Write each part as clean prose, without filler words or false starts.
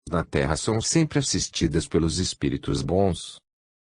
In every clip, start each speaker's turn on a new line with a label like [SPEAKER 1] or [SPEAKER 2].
[SPEAKER 1] na Terra são sempre assistidas pelos espíritos bons?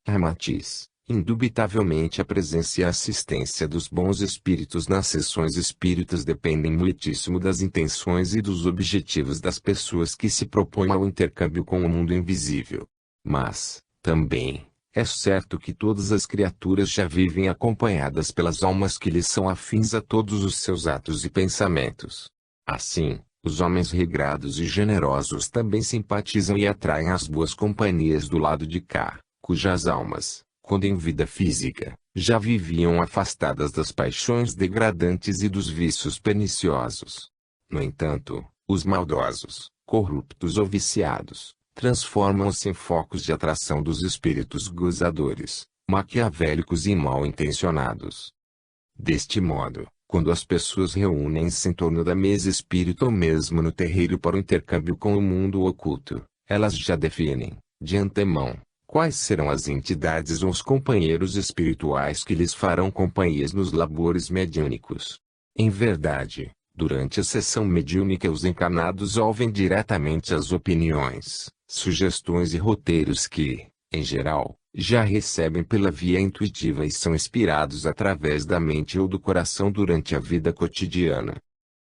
[SPEAKER 1] Ramatiz, indubitavelmente a presença e a assistência dos bons espíritos nas sessões espíritas dependem muitíssimo das intenções e dos objetivos das pessoas que se propõem ao intercâmbio com o mundo invisível. Mas, também, é certo que todas as criaturas já vivem acompanhadas pelas almas que lhes são afins a todos os seus atos e pensamentos. Assim, os homens regrados e generosos também simpatizam e atraem as boas companhias do lado de cá, cujas almas, quando em vida física, já viviam afastadas das paixões degradantes e dos vícios perniciosos. No entanto, os maldosos, corruptos ou viciados, transformam-se em focos de atração dos espíritos gozadores, maquiavélicos e mal intencionados. Deste modo, quando as pessoas reúnem-se em torno da mesa espírita ou mesmo no terreiro para o intercâmbio com o mundo oculto, elas já definem, de antemão, quais serão as entidades ou os companheiros espirituais que lhes farão companhias nos labores mediúnicos. Em verdade, durante a sessão mediúnica os encarnados ouvem diretamente as opiniões, sugestões e roteiros que, em geral, já recebem pela via intuitiva e são inspirados através da mente ou do coração durante a vida cotidiana.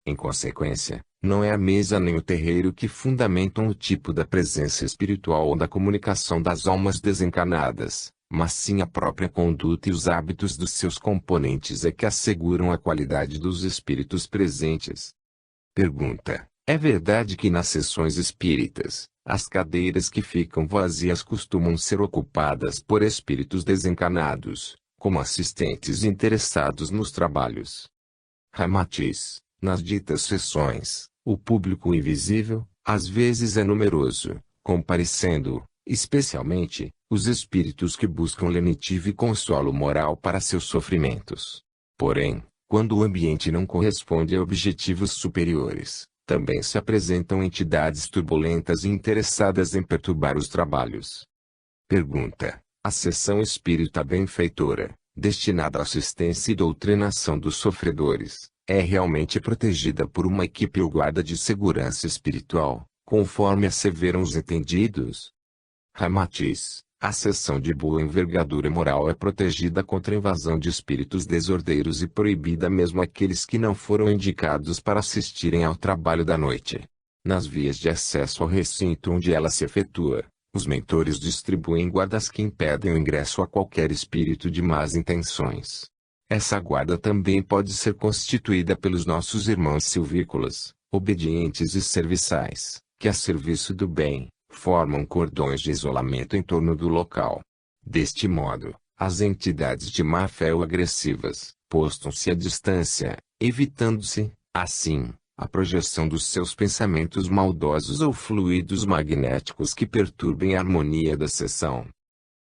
[SPEAKER 1] Em consequência, não é a mesa nem o terreiro que fundamentam o tipo da presença espiritual ou da comunicação das almas desencarnadas, mas sim a própria conduta e os hábitos dos seus componentes é que asseguram a qualidade dos espíritos presentes. Pergunta: é verdade que nas sessões espíritas, as cadeiras que ficam vazias costumam ser ocupadas por espíritos desencarnados, como assistentes interessados nos trabalhos? Ramatiz: nas ditas sessões, o público invisível, às vezes é numeroso, comparecendo, especialmente, os espíritos que buscam lenitivo e consolo moral para seus sofrimentos. Porém, quando o ambiente não corresponde a objetivos superiores, também se apresentam entidades turbulentas e interessadas em perturbar os trabalhos. Pergunta: a sessão espírita benfeitora, destinada à assistência e doutrinação dos sofredores, é realmente protegida por uma equipe ou guarda de segurança espiritual, conforme asseveram os entendidos? Ramatiz: a sessão de boa envergadura moral é protegida contra a invasão de espíritos desordeiros e proibida mesmo àqueles que não foram indicados para assistirem ao trabalho da noite. Nas vias de acesso ao recinto onde ela se efetua, os mentores distribuem guardas que impedem o ingresso a qualquer espírito de más intenções. Essa guarda também pode ser constituída pelos nossos irmãos silvícolas, obedientes e serviçais, que a serviço do bem, formam cordões de isolamento em torno do local. Deste modo, as entidades de má fé ou agressivas, postam-se à distância, evitando-se, assim, a projeção dos seus pensamentos maldosos ou fluidos magnéticos que perturbem a harmonia da sessão.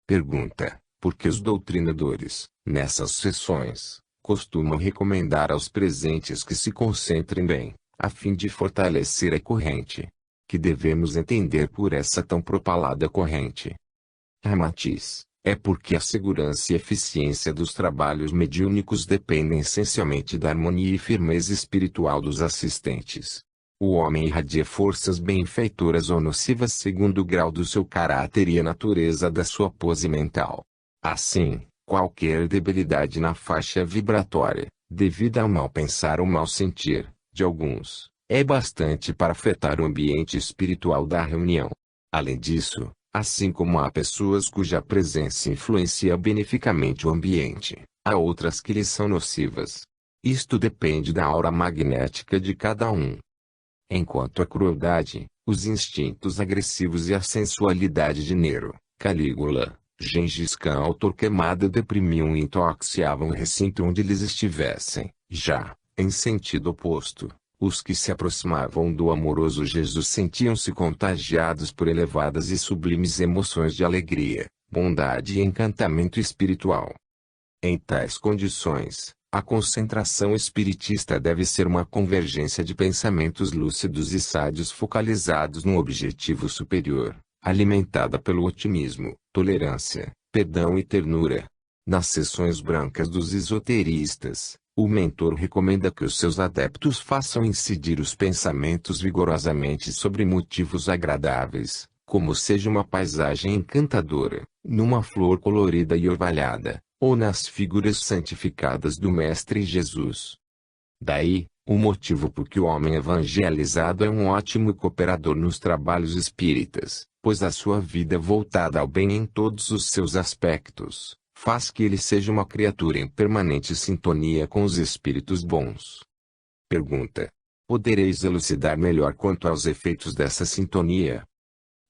[SPEAKER 1] Pergunta: por que os doutrinadores, nessas sessões, costumam recomendar aos presentes que se concentrem bem, a fim de fortalecer a corrente? Que devemos entender por essa tão propalada corrente? Ramatiz: é porque a segurança e eficiência dos trabalhos mediúnicos dependem essencialmente da harmonia e firmeza espiritual dos assistentes. O homem irradia forças benfeitoras ou nocivas segundo o grau do seu caráter e a natureza da sua pose mental. Assim, qualquer debilidade na faixa vibratória, devida ao mal pensar ou mal sentir, de alguns, é bastante para afetar o ambiente espiritual da reunião. Além disso, assim como há pessoas cuja presença influencia beneficamente o ambiente, há outras que lhes são nocivas. Isto depende da aura magnética de cada um. Enquanto a crueldade, os instintos agressivos e a sensualidade de Nero, Calígula, Gengis Khan ou Torquemada deprimiam e intoxicavam o recinto onde eles estivessem, já, em sentido oposto, os que se aproximavam do amoroso Jesus sentiam-se contagiados por elevadas e sublimes emoções de alegria, bondade e encantamento espiritual. Em tais condições, a concentração espiritista deve ser uma convergência de pensamentos lúcidos e sádios focalizados num objetivo superior, alimentada pelo otimismo, tolerância, perdão e ternura. Nas sessões brancas dos esoteristas, O mentor recomenda que os seus adeptos façam incidir os pensamentos vigorosamente sobre motivos agradáveis, como seja uma paisagem encantadora, numa flor colorida e orvalhada, ou nas figuras santificadas do Mestre Jesus. Daí, o motivo por que o homem evangelizado é um ótimo cooperador nos trabalhos espíritas, pois a sua vida voltada ao bem em todos os seus aspectos faz que ele seja uma criatura em permanente sintonia com os espíritos bons. Pergunta: podereis elucidar melhor quanto aos efeitos dessa sintonia?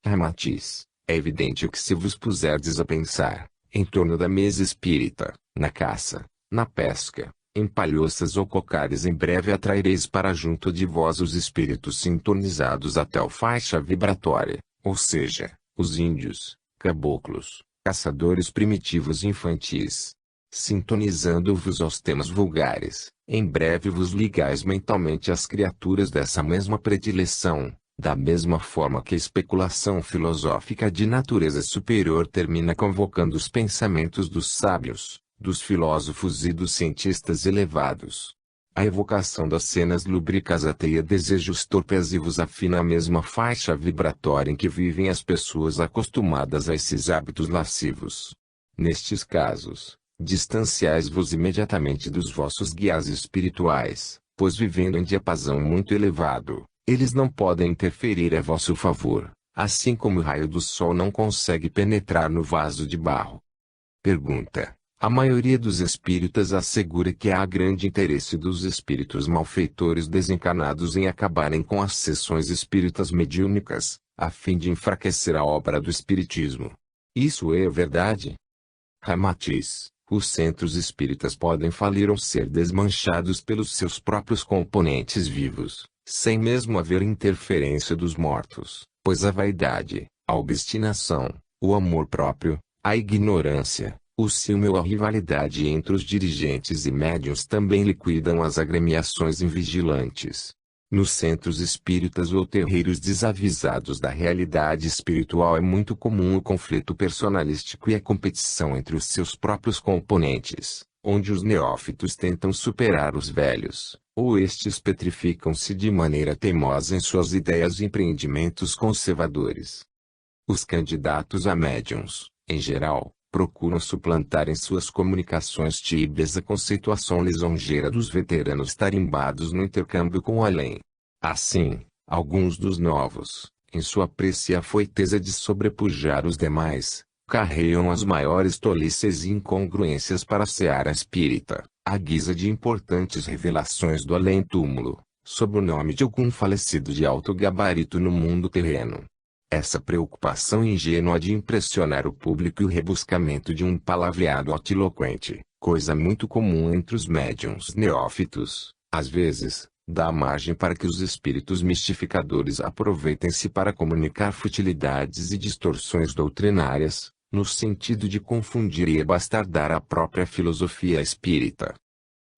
[SPEAKER 1] Matiz: é evidente que se vos puserdes a pensar, em torno da mesa espírita, na caça, na pesca, em palhoças ou cocares, em breve atraireis para junto de vós os espíritos sintonizados até a faixa vibratória, ou seja, os índios, caboclos, caçadores primitivos infantis. Sintonizando-vos aos temas vulgares, em breve vos ligais mentalmente às criaturas dessa mesma predileção, da mesma forma que a especulação filosófica de natureza superior termina convocando os pensamentos dos sábios, dos filósofos e dos cientistas elevados. A evocação das cenas lúbricas ateia desejos torpes e vos afina a mesma faixa vibratória em que vivem as pessoas acostumadas a esses hábitos lascivos. Nestes casos, distanciais-vos imediatamente dos vossos guias espirituais, pois vivendo em diapasão muito elevado, eles não podem interferir a vosso favor, assim como o raio do sol não consegue penetrar no vaso de barro. Pergunta: a maioria dos espíritas assegura que há grande interesse dos espíritos malfeitores desencarnados em acabarem com as sessões espíritas mediúnicas, a fim de enfraquecer a obra do espiritismo. Isso é verdade? Ramatiz: os centros espíritas podem falir ou ser desmanchados pelos seus próprios componentes vivos, sem mesmo haver interferência dos mortos, pois a vaidade, a obstinação, o amor próprio, a ignorância, o ciúme ou a rivalidade entre os dirigentes e médiuns também liquidam as agremiações invigilantes. Nos centros espíritas ou terreiros desavisados da realidade espiritual é muito comum o conflito personalístico e a competição entre os seus próprios componentes, onde os neófitos tentam superar os velhos, ou estes petrificam-se de maneira teimosa em suas ideias e empreendimentos conservadores. Os candidatos a médiuns, em geral, procuram suplantar em suas comunicações tíbias a conceituação lisonjeira dos veteranos tarimbados no intercâmbio com o além. Assim, alguns dos novos, em sua prece e afoiteza de sobrepujar os demais, carregam as maiores tolices e incongruências para a seara espírita, à guisa de importantes revelações do além-túmulo, sob o nome de algum falecido de alto gabarito no mundo terreno. Essa preocupação ingênua de impressionar o público e o rebuscamento de um palavreado altiloquente, coisa muito comum entre os médiuns neófitos, às vezes, dá margem para que os espíritos mistificadores aproveitem-se para comunicar futilidades e distorções doutrinárias, no sentido de confundir e abastardar a própria filosofia espírita.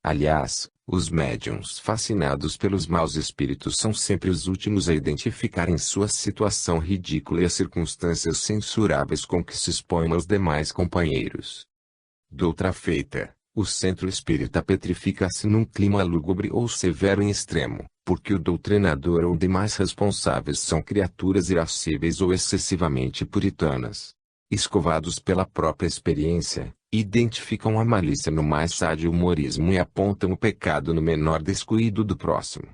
[SPEAKER 1] Aliás, os médiuns fascinados pelos maus espíritos são sempre os últimos a identificarem sua situação ridícula e as circunstâncias censuráveis com que se expõem aos demais companheiros. Doutra feita, o centro espírita petrifica-se num clima lúgubre ou severo em extremo, porque o doutrinador ou demais responsáveis são criaturas irascíveis ou excessivamente puritanas. Escovados pela própria experiência, identificam a malícia no mais sádio humorismo e apontam o pecado no menor descuido do próximo.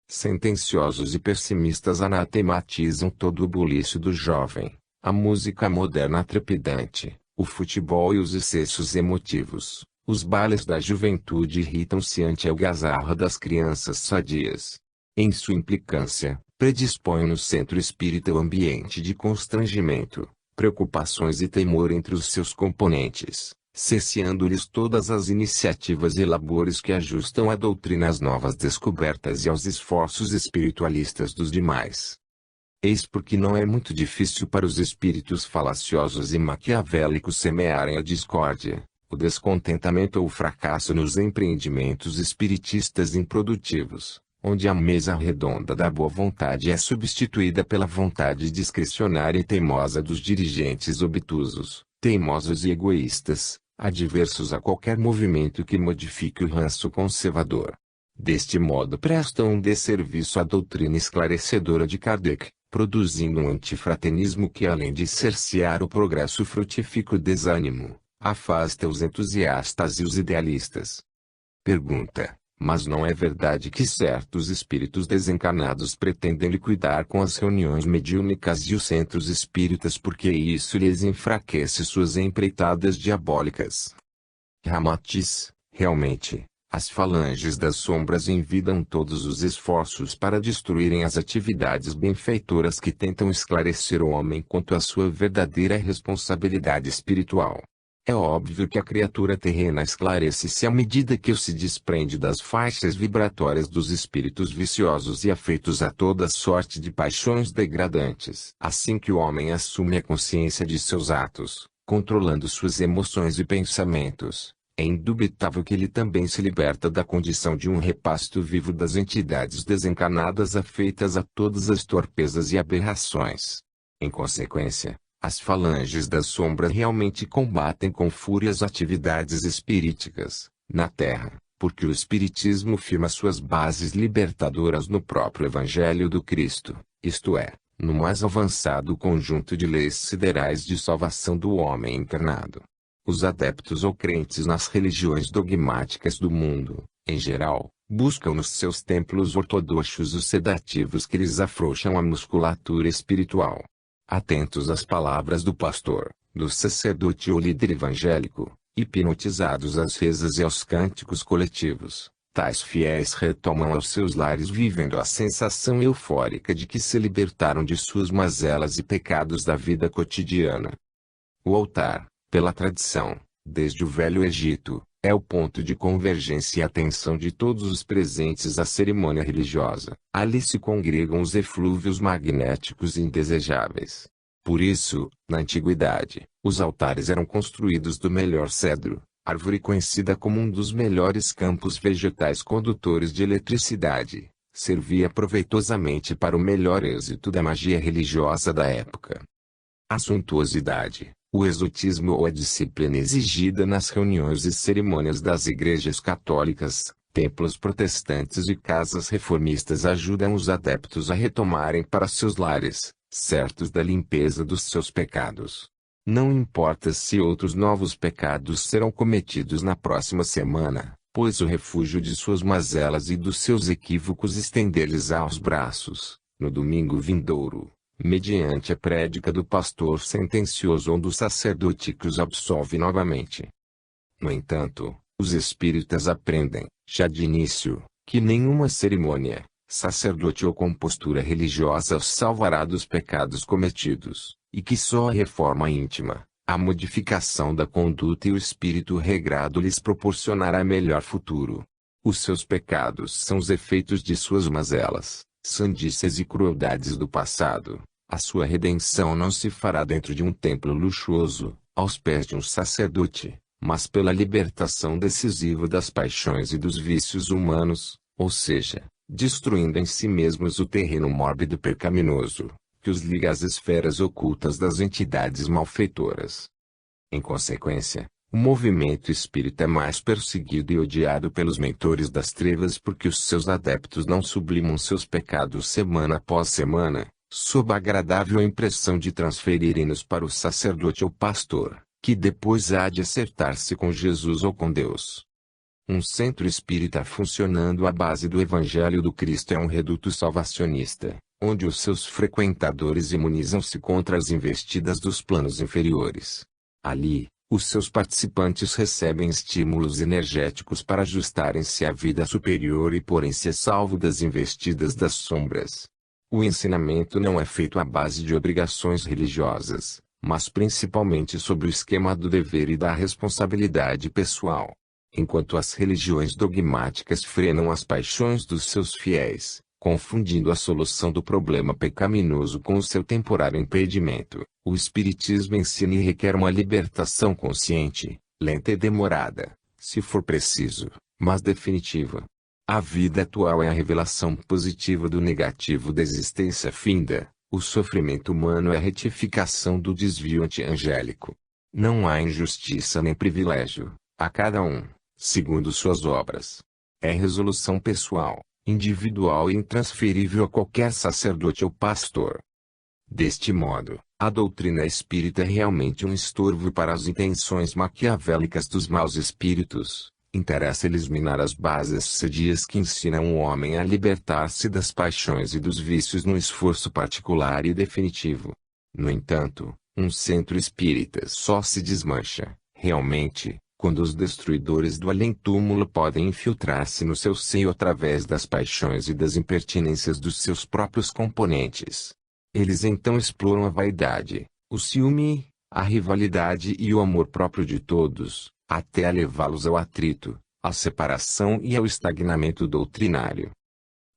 [SPEAKER 1] Sentenciosos e pessimistas anatematizam todo o bulício do jovem, a música moderna trepidante, o futebol e os excessos emotivos, os bailes da juventude irritam-se ante a algazarra das crianças sadias. Em sua implicância, predispõem no centro espírita o ambiente de constrangimento, preocupações e temor entre os seus componentes, cesseando-lhes todas as iniciativas e labores que ajustam a doutrina às novas descobertas e aos esforços espiritualistas dos demais. Eis porque não é muito difícil para os espíritos falaciosos e maquiavélicos semearem a discórdia, o descontentamento ou o fracasso nos empreendimentos espiritistas improdutivos, onde a mesa redonda da boa vontade é substituída pela vontade discricionária e teimosa dos dirigentes obtusos, teimosos e egoístas, adversos a qualquer movimento que modifique o ranço conservador. Deste modo prestam um desserviço à doutrina esclarecedora de Kardec, produzindo um antifraternismo que, além de cercear o progresso, frutifica o desânimo, afasta os entusiastas e os idealistas. Pergunta: mas não é verdade que certos espíritos desencarnados pretendem liquidar com as reuniões mediúnicas e os centros espíritas porque isso lhes enfraquece suas empreitadas diabólicas? Ramatiz: realmente, as falanges das sombras envidam todos os esforços para destruírem as atividades benfeitoras que tentam esclarecer o homem quanto à sua verdadeira responsabilidade espiritual. É óbvio que a criatura terrena esclarece-se à medida que se desprende das faixas vibratórias dos espíritos viciosos e afeitos a toda sorte de paixões degradantes. Assim que o homem assume a consciência de seus atos, controlando suas emoções e pensamentos, é indubitável que ele também se liberta da condição de um repasto vivo das entidades desencarnadas afeitas a todas as torpezas e aberrações. Em consequência, as falanges das sombras realmente combatem com fúria as atividades espiríticas, na Terra, porque o Espiritismo firma suas bases libertadoras no próprio Evangelho do Cristo, isto é, no mais avançado conjunto de leis siderais de salvação do homem encarnado. Os adeptos ou crentes nas religiões dogmáticas do mundo, em geral, buscam nos seus templos ortodoxos os sedativos que lhes afrouxam a musculatura espiritual. Atentos às palavras do pastor, do sacerdote ou líder evangélico, hipnotizados às rezas e aos cânticos coletivos, tais fiéis retomam aos seus lares vivendo a sensação eufórica de que se libertaram de suas mazelas e pecados da vida cotidiana. O altar, pela tradição, desde o Velho Egito, é o ponto de convergência e atenção de todos os presentes à cerimônia religiosa. Ali se congregam os eflúvios magnéticos indesejáveis. Por isso, na antiguidade, os altares eram construídos do melhor cedro, árvore conhecida como um dos melhores campos vegetais condutores de eletricidade. Servia proveitosamente para o melhor êxito da magia religiosa da época. A suntuosidade, o exotismo ou a disciplina exigida nas reuniões e cerimônias das igrejas católicas, templos protestantes e casas reformistas ajudam os adeptos a retomarem para seus lares, certos da limpeza dos seus pecados. Não importa se outros novos pecados serão cometidos na próxima semana, pois o refúgio de suas mazelas e dos seus equívocos estender-lhes aos braços, no domingo vindouro, mediante a prédica do pastor sentencioso ou do sacerdote que os absolve novamente. No entanto, os espíritas aprendem, já de início, que nenhuma cerimônia, sacerdote ou compostura religiosa os salvará dos pecados cometidos, e que só a reforma íntima, a modificação da conduta e o espírito regrado lhes proporcionará melhor futuro. Os seus pecados são os efeitos de suas mazelas, sandices e crueldades do passado. A sua redenção não se fará dentro de um templo luxuoso, aos pés de um sacerdote, mas pela libertação decisiva das paixões e dos vícios humanos, ou seja, destruindo em si mesmos o terreno mórbido e pecaminoso, que os liga às esferas ocultas das entidades malfeitoras. Em consequência, o movimento espírita é mais perseguido e odiado pelos mentores das trevas porque os seus adeptos não sublimam seus pecados semana após semana, sob a agradável impressão de transferirem-nos para o sacerdote ou pastor, que depois há de acertar-se com Jesus ou com Deus. Um centro espírita funcionando à base do Evangelho do Cristo é um reduto salvacionista, onde os seus frequentadores imunizam-se contra as investidas dos planos inferiores. Ali, os seus participantes recebem estímulos energéticos para ajustarem-se à vida superior e porem-se a salvo das investidas das sombras. O ensinamento não é feito à base de obrigações religiosas, mas principalmente sobre o esquema do dever e da responsabilidade pessoal. Enquanto as religiões dogmáticas frenam as paixões dos seus fiéis, confundindo a solução do problema pecaminoso com o seu temporário impedimento, o Espiritismo ensina e requer uma libertação consciente, lenta e demorada, se for preciso, mas definitiva. A vida atual é a revelação positiva do negativo da existência finda, o sofrimento humano é a retificação do desvio anti-angélico. Não há injustiça nem privilégio, a cada um, segundo suas obras. É resolução pessoal, individual e intransferível a qualquer sacerdote ou pastor. Deste modo, a doutrina espírita é realmente um estorvo para as intenções maquiavélicas dos maus espíritos. Interessa-lhes minar as bases sadias que ensinam o homem a libertar-se das paixões e dos vícios no esforço particular e definitivo. No entanto, um centro espírita só se desmancha, realmente, quando os destruidores do além-túmulo podem infiltrar-se no seu seio através das paixões e das impertinências dos seus próprios componentes. Eles então exploram a vaidade, o ciúme, a rivalidade e o amor próprio de todos, até a levá-los ao atrito, à separação e ao estagnamento doutrinário.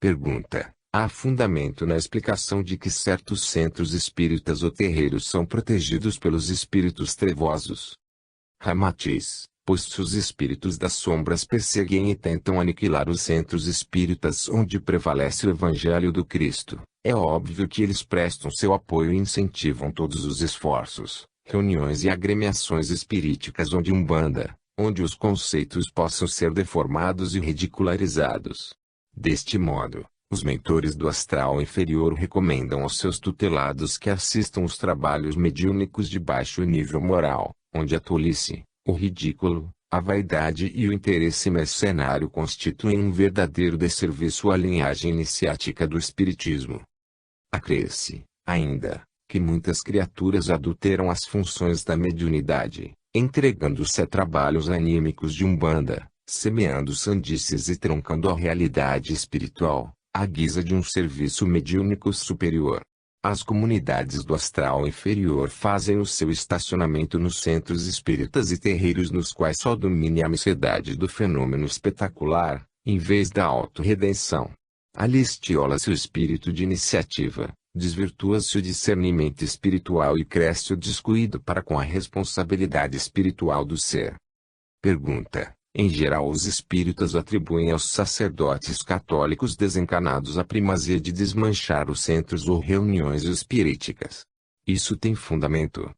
[SPEAKER 1] Pergunta: há fundamento na explicação de que certos centros espíritas ou terreiros são protegidos pelos espíritos trevosos? Ramatiz: pois se os espíritos das sombras perseguem e tentam aniquilar os centros espíritas onde prevalece o Evangelho do Cristo, é óbvio que eles prestam seu apoio e incentivam todos os esforços, reuniões e agremiações espiríticas onde Umbanda, onde os conceitos possam ser deformados e ridicularizados. Deste modo, os mentores do astral inferior recomendam aos seus tutelados que assistam os trabalhos mediúnicos de baixo nível moral, onde a tolice, o ridículo, a vaidade e o interesse mercenário constituem um verdadeiro desserviço à linhagem iniciática do espiritismo. Acresce, ainda, que muitas criaturas adulteram as funções da mediunidade, entregando-se a trabalhos anímicos de Umbanda, semeando sandices e truncando a realidade espiritual, à guisa de um serviço mediúnico superior. As comunidades do astral inferior fazem o seu estacionamento nos centros espíritas e terreiros nos quais só domine a micedade do fenômeno espetacular, em vez da autorredenção. Ali estiola-se o espírito de iniciativa, desvirtua-se o discernimento espiritual e cresce o descuido para com a responsabilidade espiritual do ser. Pergunta: em geral os espíritas atribuem aos sacerdotes católicos desencanados a primazia de desmanchar os centros ou reuniões espiríticas. Isso tem fundamento?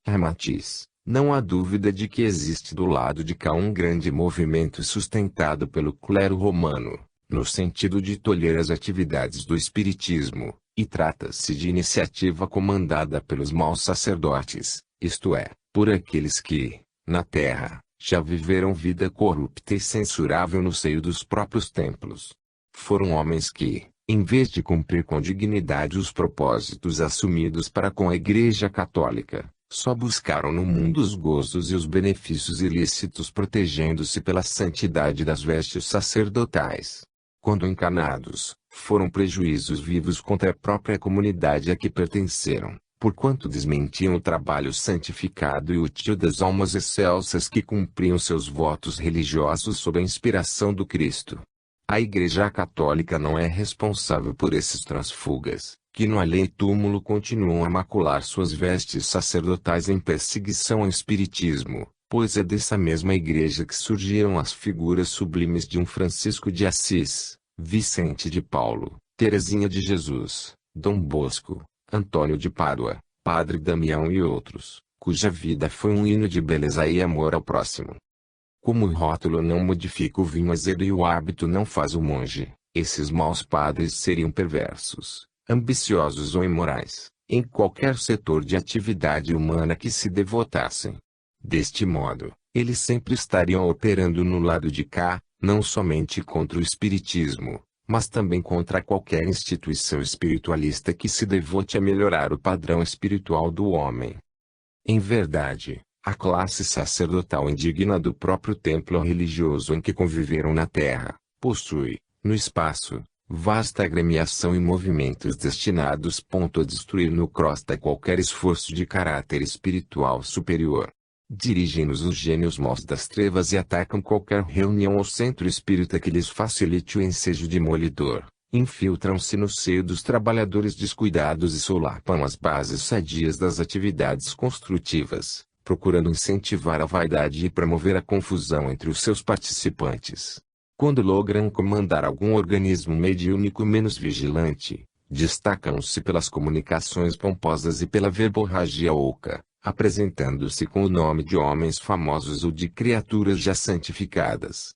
[SPEAKER 1] Ramatiz: não há dúvida de que existe do lado de cá um grande movimento sustentado pelo clero romano, no sentido de tolher as atividades do espiritismo, e trata-se de iniciativa comandada pelos maus sacerdotes, isto é, por aqueles que, na terra, já viveram vida corrupta e censurável no seio dos próprios templos. Foram homens que, em vez de cumprir com dignidade os propósitos assumidos para com a Igreja Católica, só buscaram no mundo os gozos e os benefícios ilícitos protegendo-se pela santidade das vestes sacerdotais. Quando encanados, foram prejuízos vivos contra a própria comunidade a que pertenceram, porquanto desmentiam o trabalho santificado e útil das almas excelsas que cumpriam seus votos religiosos sob a inspiração do Cristo. A Igreja Católica não é responsável por esses transfugas, que no além-túmulo continuam a macular suas vestes sacerdotais em perseguição ao espiritismo, pois é dessa mesma igreja que surgiram as figuras sublimes de um Francisco de Assis, Vicente de Paulo, Teresinha de Jesus, Dom Bosco, Antônio de Pádua, Padre Damião e outros, cuja vida foi um hino de beleza e amor ao próximo. Como o rótulo não modifica o vinho azedo e o hábito não faz o monge, esses maus padres seriam perversos, ambiciosos ou imorais, em qualquer setor de atividade humana que se devotassem. Deste modo, eles sempre estariam operando no lado de cá, não somente contra o espiritismo, mas também contra qualquer instituição espiritualista que se devote a melhorar o padrão espiritual do homem. Em verdade, a classe sacerdotal indigna do próprio templo religioso em que conviveram na terra, possui, no espaço, vasta agremiação e movimentos destinados a destruir no crosta qualquer esforço de caráter espiritual superior. Dirigem-nos os gênios maus das trevas e atacam qualquer reunião ou centro espírita que lhes facilite o ensejo demolidor. Infiltram-se no seio dos trabalhadores descuidados e solapam as bases sadias das atividades construtivas, procurando incentivar a vaidade e promover a confusão entre os seus participantes. Quando logram comandar algum organismo mediúnico menos vigilante, destacam-se pelas comunicações pomposas e pela verborragia oca, apresentando-se com o nome de homens famosos ou de criaturas já santificadas.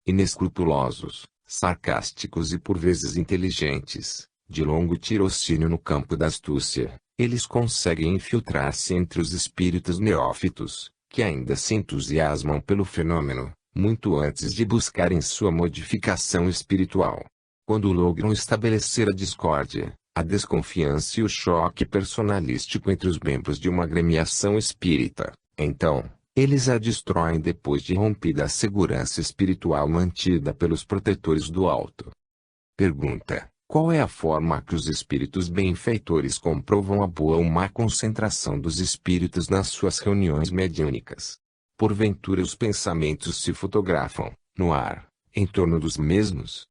[SPEAKER 1] Inescrupulosos, sarcásticos e por vezes inteligentes, de longo tirocínio no campo da astúcia, eles conseguem infiltrar-se entre os espíritos neófitos, que ainda se entusiasmam pelo fenômeno, muito antes de buscarem sua modificação espiritual. Quando logram estabelecer a discórdia, a desconfiança e o choque personalístico entre os membros de uma agremiação espírita, então, eles a destroem depois de rompida a segurança espiritual mantida pelos protetores do alto. Pergunta: qual é a forma que os espíritos benfeitores comprovam a boa ou má concentração dos espíritos nas suas reuniões mediúnicas? Porventura os pensamentos se fotografam, no ar, em torno dos mesmos?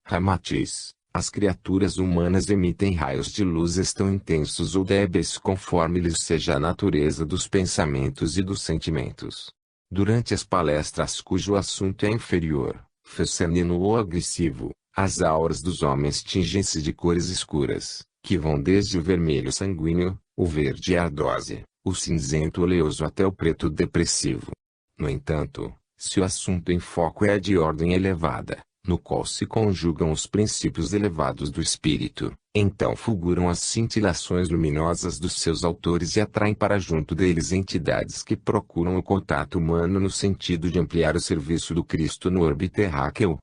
[SPEAKER 1] Ramatiz: as criaturas humanas emitem raios de luz tão intensos ou débeis conforme lhes seja a natureza dos pensamentos e dos sentimentos. Durante as palestras cujo assunto é inferior, feminino ou agressivo, as auras dos homens tingem-se de cores escuras, que vão desde o vermelho sanguíneo, o verde ardósia, o cinzento oleoso até o preto depressivo. No entanto, se o assunto em foco é de ordem elevada, no qual se conjugam os princípios elevados do espírito, então fulguram as cintilações luminosas dos seus autores e atraem para junto deles entidades que procuram o contato humano no sentido de ampliar o serviço do Cristo no orbe terráqueo.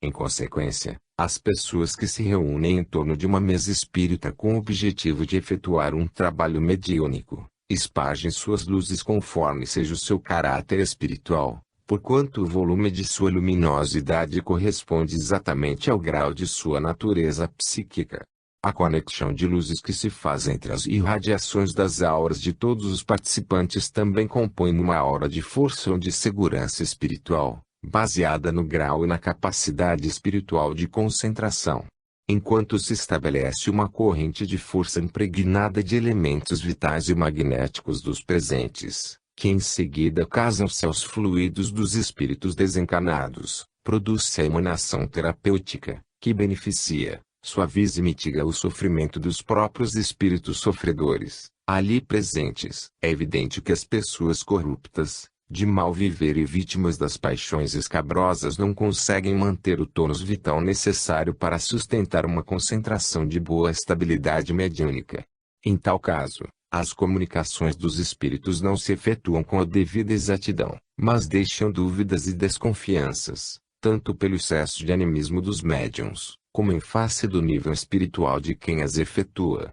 [SPEAKER 1] Em consequência, as pessoas que se reúnem em torno de uma mesa espírita com o objetivo de efetuar um trabalho mediúnico, espargem suas luzes conforme seja o seu caráter espiritual, porquanto o volume de sua luminosidade corresponde exatamente ao grau de sua natureza psíquica. A conexão de luzes que se faz entre as irradiações das auras de todos os participantes também compõe uma aura de força ou de segurança espiritual, baseada no grau e na capacidade espiritual de concentração. Enquanto se estabelece uma corrente de força impregnada de elementos vitais e magnéticos dos presentes, que em seguida casam-se aos fluidos dos espíritos desencarnados, produz-se a emanação terapêutica, que beneficia, suaviza e mitiga o sofrimento dos próprios espíritos sofredores, ali presentes. É evidente que as pessoas corruptas, de mal viver e vítimas das paixões escabrosas não conseguem manter o tônus vital necessário para sustentar uma concentração de boa estabilidade mediúnica. Em tal caso, as comunicações dos espíritos não se efetuam com a devida exatidão, mas deixam dúvidas e desconfianças, tanto pelo excesso de animismo dos médiuns, como em face do nível espiritual de quem as efetua.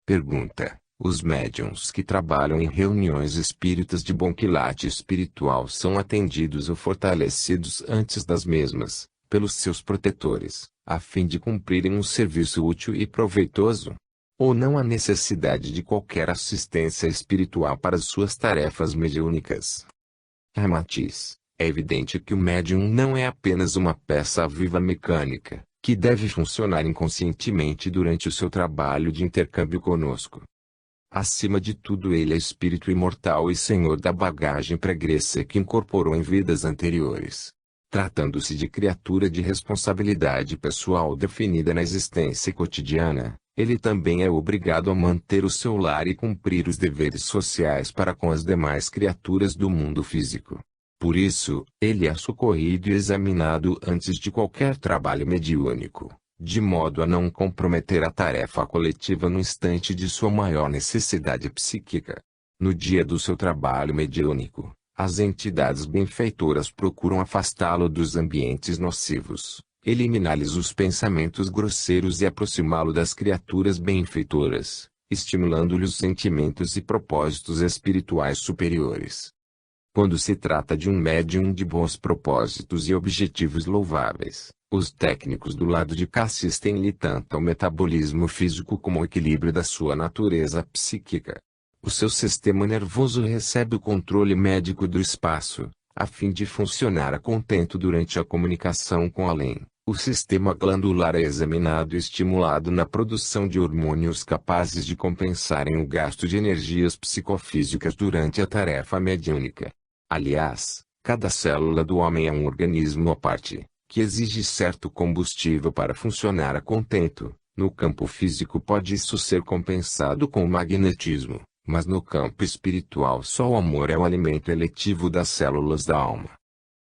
[SPEAKER 1] Pergunta: os médiuns que trabalham em reuniões espíritas de bom quilate espiritual são atendidos ou fortalecidos antes das mesmas, pelos seus protetores, a fim de cumprirem um serviço útil e proveitoso? Ou não há necessidade de qualquer assistência espiritual para as suas tarefas mediúnicas? Ramatiz: é evidente que o médium não é apenas uma peça viva mecânica, que deve funcionar inconscientemente durante o seu trabalho de intercâmbio conosco. Acima de tudo ele é espírito imortal e senhor da bagagem pregressa que incorporou em vidas anteriores. Tratando-se de criatura de responsabilidade pessoal definida na existência cotidiana, ele também é obrigado a manter o seu lar e cumprir os deveres sociais para com as demais criaturas do mundo físico. Por isso, ele é socorrido e examinado antes de qualquer trabalho mediúnico, de modo a não comprometer a tarefa coletiva no instante de sua maior necessidade psíquica. No dia do seu trabalho mediúnico, as entidades benfeitoras procuram afastá-lo dos ambientes nocivos, eliminar-lhes os pensamentos grosseiros e aproximá-lo das criaturas benfeitoras, estimulando-lhe os sentimentos e propósitos espirituais superiores. Quando se trata de um médium de bons propósitos e objetivos louváveis, os técnicos do lado de cá assistem-lhe tanto ao metabolismo físico como ao equilíbrio da sua natureza psíquica. O seu sistema nervoso recebe o controle médico do espaço, a fim de funcionar a contento durante a comunicação com além. O sistema glandular é examinado e estimulado na produção de hormônios capazes de compensarem o gasto de energias psicofísicas durante a tarefa mediúnica. Aliás, cada célula do homem é um organismo à parte, que exige certo combustível para funcionar a contento. No campo físico pode isso ser compensado com o magnetismo, Mas no campo espiritual só o amor é o alimento eletivo das células da alma.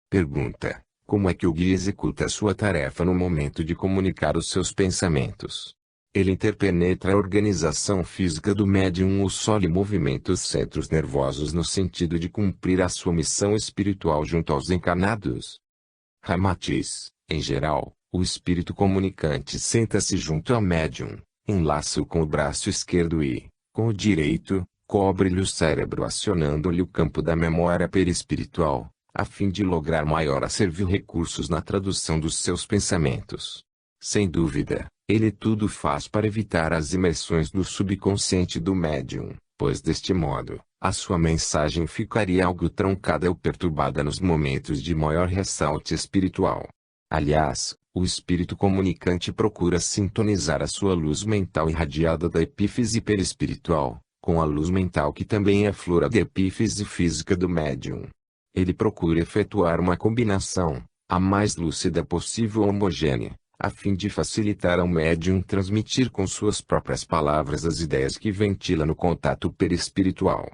[SPEAKER 1] Pergunta: como é que o guia executa sua tarefa no momento de comunicar os seus pensamentos? Ele interpenetra a organização física do médium ou só lhe movimenta os centros nervosos no sentido de cumprir a sua missão espiritual junto aos encarnados? Ramatiz: em geral, o espírito comunicante senta-se junto ao médium, enlaça-o com o braço esquerdo e, com o direito, cobre-lhe o cérebro acionando-lhe o campo da memória perispiritual, a fim de lograr maior acervo e recursos na tradução dos seus pensamentos. Sem dúvida, ele tudo faz para evitar as imersões do subconsciente do médium, pois deste modo, a sua mensagem ficaria algo truncada ou perturbada nos momentos de maior ressalte espiritual. Aliás, o espírito comunicante procura sintonizar a sua luz mental irradiada da epífise perispiritual, com a luz mental que também aflora da epífise física do médium. Ele procura efetuar uma combinação, a mais lúcida possível homogênea, a fim de facilitar ao médium transmitir com suas próprias palavras as ideias que ventila no contato perispiritual.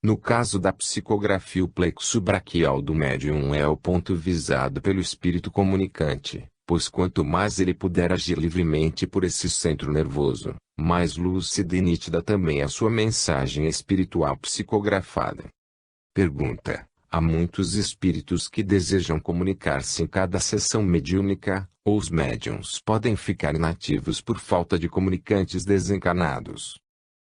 [SPEAKER 1] No caso da psicografia, o plexo braquial do médium é o ponto visado pelo espírito comunicante, pois quanto mais ele puder agir livremente por esse centro nervoso, mais lúcida e nítida também a sua mensagem espiritual psicografada. Pergunta: há muitos espíritos que desejam comunicar-se em cada sessão mediúnica, ou os médiuns podem ficar inativos por falta de comunicantes desencarnados?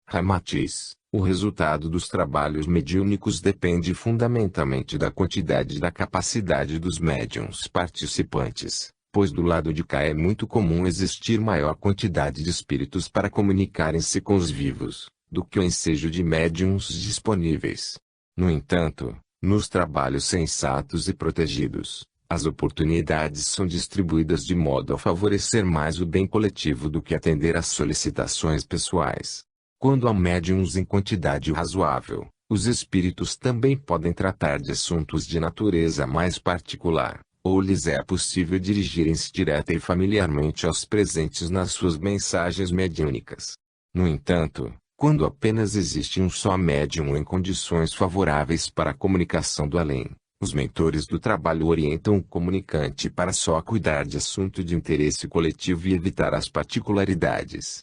[SPEAKER 1] Ramatiz: o resultado dos trabalhos mediúnicos depende fundamentalmente da quantidade e da capacidade dos médiuns participantes, pois do lado de cá é muito comum existir maior quantidade de espíritos para comunicarem-se com os vivos, do que o ensejo de médiuns disponíveis. No entanto, nos trabalhos sensatos e protegidos, as oportunidades são distribuídas de modo a favorecer mais o bem coletivo do que atender às solicitações pessoais. Quando há médiuns em quantidade razoável, os espíritos também podem tratar de assuntos de natureza mais particular, ou lhes é possível dirigirem-se direta e familiarmente aos presentes nas suas mensagens mediúnicas. No entanto, quando apenas existe um só médium em condições favoráveis para a comunicação do além, os mentores do trabalho orientam o comunicante para só cuidar de assunto de interesse coletivo e evitar as particularidades.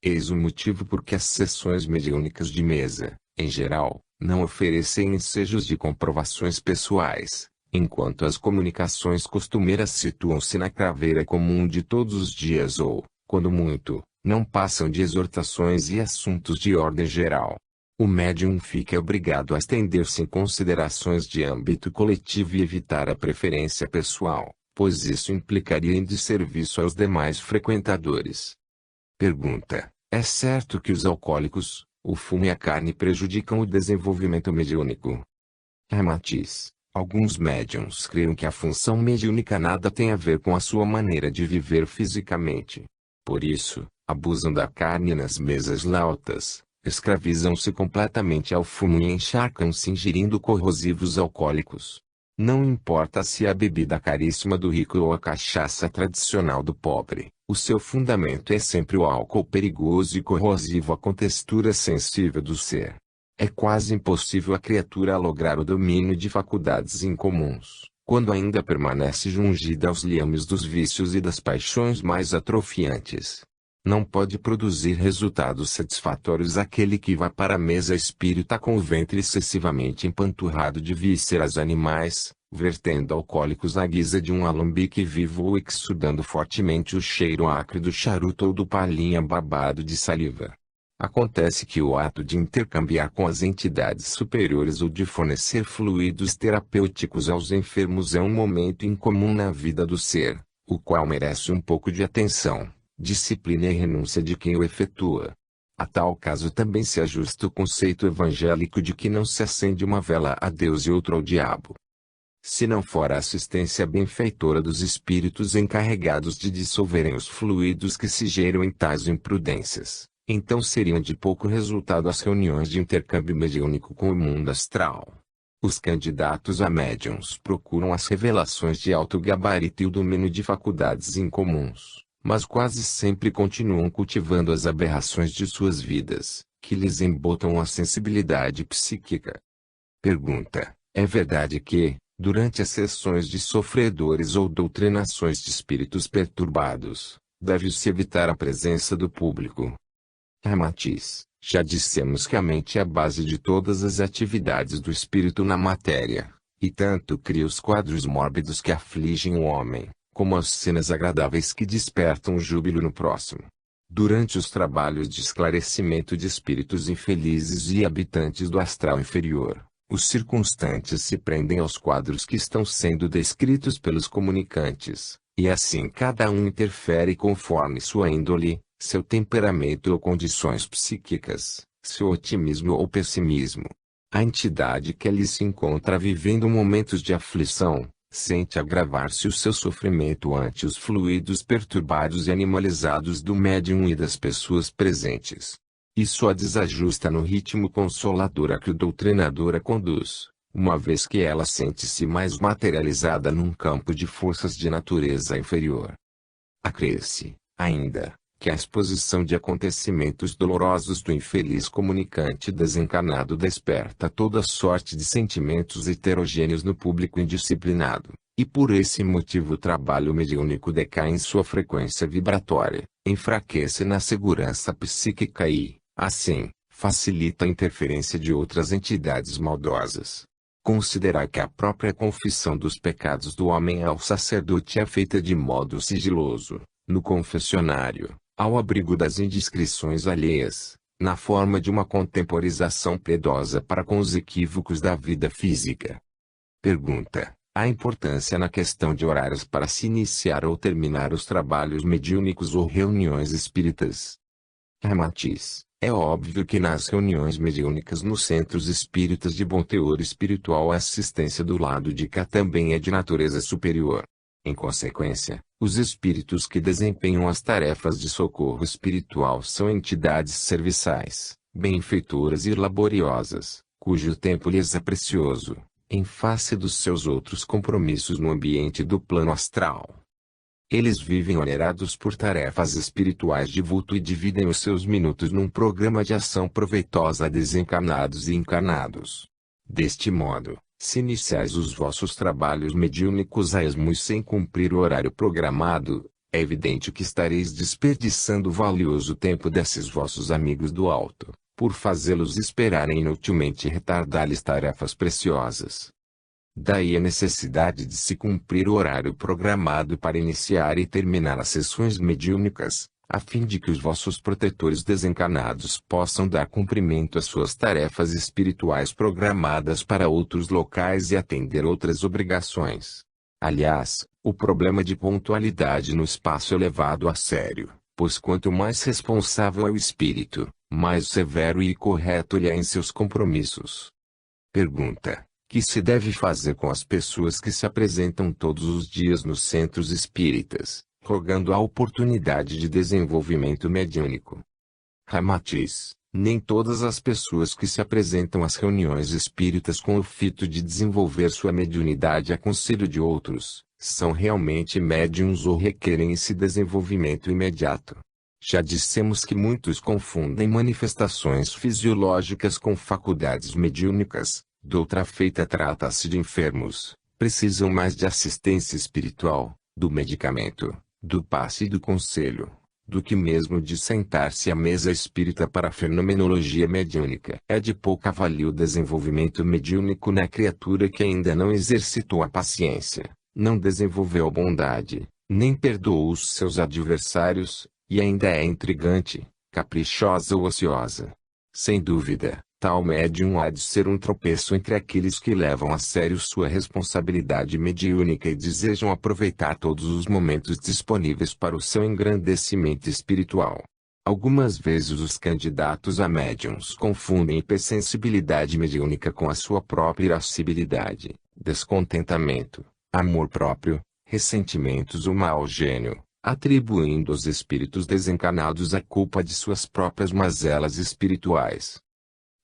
[SPEAKER 1] Eis o motivo por que as sessões mediúnicas de mesa, em geral, não oferecem ensejos de comprovações pessoais, enquanto as comunicações costumeiras situam-se na craveira comum de todos os dias ou, quando muito, não passam de exortações e assuntos de ordem geral. O médium fica obrigado a estender-se em considerações de âmbito coletivo e evitar a preferência pessoal, pois isso implicaria em desserviço aos demais frequentadores. Pergunta: é certo que os alcoólicos, o fumo e a carne prejudicam o desenvolvimento mediúnico? Ramatiz: alguns médiuns creem que a função mediúnica nada tem a ver com a sua maneira de viver fisicamente. Por isso, abusam da carne nas mesas lautas, escravizam-se completamente ao fumo e encharcam-se ingerindo corrosivos alcoólicos. Não importa se é a bebida caríssima do rico ou a cachaça tradicional do pobre, o seu fundamento é sempre o álcool perigoso e corrosivo com textura sensível do ser. É quase impossível a criatura lograr o domínio de faculdades incomuns, quando ainda permanece jungida aos liames dos vícios e das paixões mais atrofiantes. Não pode produzir resultados satisfatórios aquele que vá para a mesa espírita com o ventre excessivamente empanturrado de vísceras animais, vertendo alcoólicos na guisa de um alambique vivo ou exudando fortemente o cheiro acre do charuto ou do palhinha babado de saliva. Acontece que o ato de intercambiar com as entidades superiores ou de fornecer fluidos terapêuticos aos enfermos é um momento incomum na vida do ser, o qual merece um pouco de atenção, disciplina e renúncia de quem o efetua. A tal caso também se ajusta o conceito evangélico de que não se acende uma vela a Deus e outra ao diabo. Se não for a assistência benfeitora dos espíritos encarregados de dissolverem os fluidos que se geram em tais imprudências, então seriam de pouco resultado as reuniões de intercâmbio mediúnico com o mundo astral. Os candidatos a médiuns procuram as revelações de alto gabarito e o domínio de faculdades incomuns, mas quase sempre continuam cultivando as aberrações de suas vidas, que lhes embotam a sensibilidade psíquica. Pergunta: é verdade que, durante as sessões de sofredores ou doutrinações de espíritos perturbados, deve-se evitar a presença do público? Matiz: já dissemos que a mente é a base de todas as atividades do espírito na matéria, e tanto cria os quadros mórbidos que afligem o homem, como as cenas agradáveis que despertam júbilo no próximo. Durante os trabalhos de esclarecimento de espíritos infelizes e habitantes do astral inferior, os circunstantes se prendem aos quadros que estão sendo descritos pelos comunicantes, e assim cada um interfere conforme sua índole, seu temperamento ou condições psíquicas, seu otimismo ou pessimismo. A entidade que ali se encontra vivendo momentos de aflição, sente agravar-se o seu sofrimento ante os fluidos perturbados e animalizados do médium e das pessoas presentes. Isso a desajusta no ritmo consolador a que o doutrinador a conduz, uma vez que ela sente-se mais materializada num campo de forças de natureza inferior. Acresce, ainda, que a exposição de acontecimentos dolorosos do infeliz comunicante desencarnado desperta toda sorte de sentimentos heterogêneos no público indisciplinado, e por esse motivo o trabalho mediúnico decai em sua frequência vibratória, enfraquece na segurança psíquica e, assim, facilita a interferência de outras entidades maldosas. Considerar que a própria confissão dos pecados do homem ao sacerdote é feita de modo sigiloso, no confessionário, ao abrigo das indiscrições alheias, na forma de uma contemporização piedosa para com os equívocos da vida física. Pergunta: a importância na questão de horários para se iniciar ou terminar os trabalhos mediúnicos ou reuniões espíritas? Matiz: é óbvio que nas reuniões mediúnicas nos centros espíritas de bom teor espiritual a assistência do lado de cá também é de natureza superior. Em consequência, os espíritos que desempenham as tarefas de socorro espiritual são entidades serviçais, benfeitoras e laboriosas, cujo tempo lhes é precioso, em face dos seus outros compromissos no ambiente do plano astral. Eles vivem onerados por tarefas espirituais de vulto e dividem os seus minutos num programa de ação proveitosa a desencarnados e encarnados. Deste modo, se iniciais os vossos trabalhos mediúnicos a esmo e sem cumprir o horário programado, é evidente que estareis desperdiçando o valioso tempo desses vossos amigos do alto, por fazê-los esperarem inutilmente e retardar-lhes tarefas preciosas. Daí a necessidade de se cumprir o horário programado para iniciar e terminar as sessões mediúnicas, a fim de que os vossos protetores desencarnados possam dar cumprimento às suas tarefas espirituais programadas para outros locais e atender outras obrigações. Aliás, o problema de pontualidade no espaço é levado a sério, pois quanto mais responsável é o espírito, mais severo e correto ele é em seus compromissos. Pergunta: que se deve fazer com as pessoas que se apresentam todos os dias nos centros espíritas, rogando a oportunidade de desenvolvimento mediúnico? Matiz: nem todas as pessoas que se apresentam às reuniões espíritas com o fito de desenvolver sua mediunidade a conselho de outros, são realmente médiuns ou requerem esse desenvolvimento imediato. Já dissemos que muitos confundem manifestações fisiológicas com faculdades mediúnicas. Doutra feita trata-se de enfermos, precisam mais de assistência espiritual, do medicamento, do passe e do conselho, do que mesmo de sentar-se à mesa espírita para a fenomenologia mediúnica. É de pouca valia o desenvolvimento mediúnico na criatura que ainda não exercitou a paciência, não desenvolveu a bondade, nem perdoou os seus adversários, e ainda é intrigante, caprichosa ou ociosa. Sem dúvida, tal médium há de ser um tropeço entre aqueles que levam a sério sua responsabilidade mediúnica e desejam aproveitar todos os momentos disponíveis para o seu engrandecimento espiritual. Algumas vezes os candidatos a médiuns confundem hipersensibilidade mediúnica com a sua própria irascibilidade, descontentamento, amor próprio, ressentimentos ou mau gênio, atribuindo aos espíritos desencarnados a culpa de suas próprias mazelas espirituais.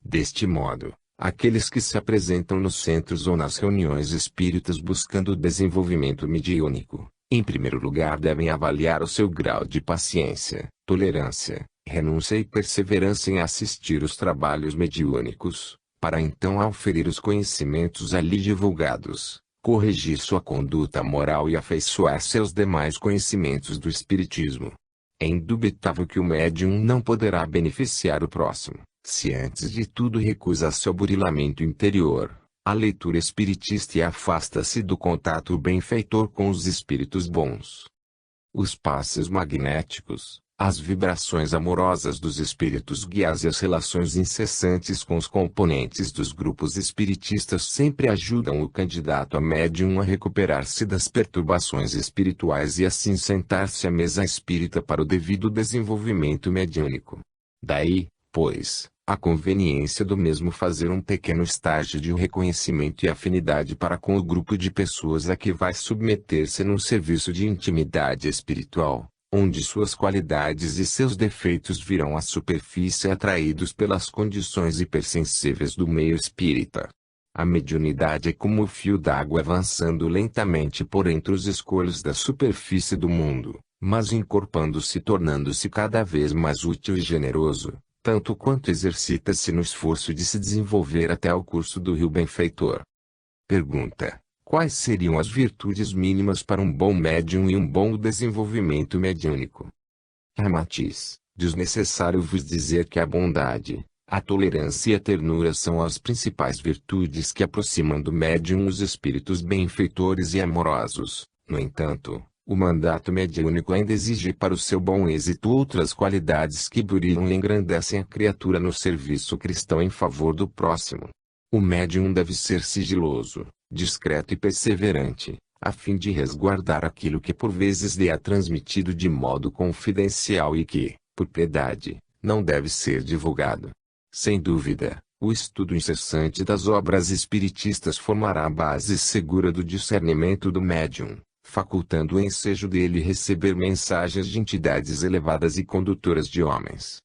[SPEAKER 1] Deste modo, aqueles que se apresentam nos centros ou nas reuniões espíritas buscando o desenvolvimento mediúnico, Em primeiro lugar devem avaliar o seu grau de paciência, tolerância, renúncia e perseverança em assistir os trabalhos mediúnicos, para então auferir os conhecimentos ali divulgados, corrigir sua conduta moral e afeiçoar-se aos demais conhecimentos do Espiritismo. É indubitável que o médium não poderá beneficiar o próximo, se antes de tudo recusa seu burilamento interior, a leitura espiritista e afasta-se do contato benfeitor com os espíritos bons. Os passes magnéticos, as vibrações amorosas dos espíritos guias e as relações incessantes com os componentes dos grupos espiritistas sempre ajudam o candidato a médium a recuperar-se das perturbações espirituais e assim sentar-se à mesa espírita para o devido desenvolvimento mediúnico. Daí, pois, a conveniência do mesmo fazer um pequeno estágio de reconhecimento e afinidade para com o grupo de pessoas a que vai submeter-se num serviço de intimidade espiritual, onde suas qualidades e seus defeitos virão à superfície atraídos pelas condições hipersensíveis do meio espírita. A mediunidade é como o fio d'água avançando lentamente por entre os escolhos da superfície do mundo, mas encorpando-se e tornando-se cada vez mais útil e generoso, tanto quanto exercita-se no esforço de se desenvolver até o curso do rio benfeitor. Pergunta: quais seriam as virtudes mínimas para um bom médium e um bom desenvolvimento mediúnico? Ramatiz: desnecessário vos dizer que a bondade, a tolerância e a ternura são as principais virtudes que aproximam do médium os espíritos benfeitores e amorosos. No entanto, o mandato mediúnico ainda exige para o seu bom êxito outras qualidades que burilam e engrandecem a criatura no serviço cristão em favor do próximo. O médium deve ser sigiloso, discreto e perseverante, a fim de resguardar aquilo que por vezes lhe é transmitido de modo confidencial e que, por piedade, não deve ser divulgado. Sem dúvida, o estudo incessante das obras espiritistas formará a base segura do discernimento do médium, facultando o ensejo dele receber mensagens de entidades elevadas e condutoras de homens.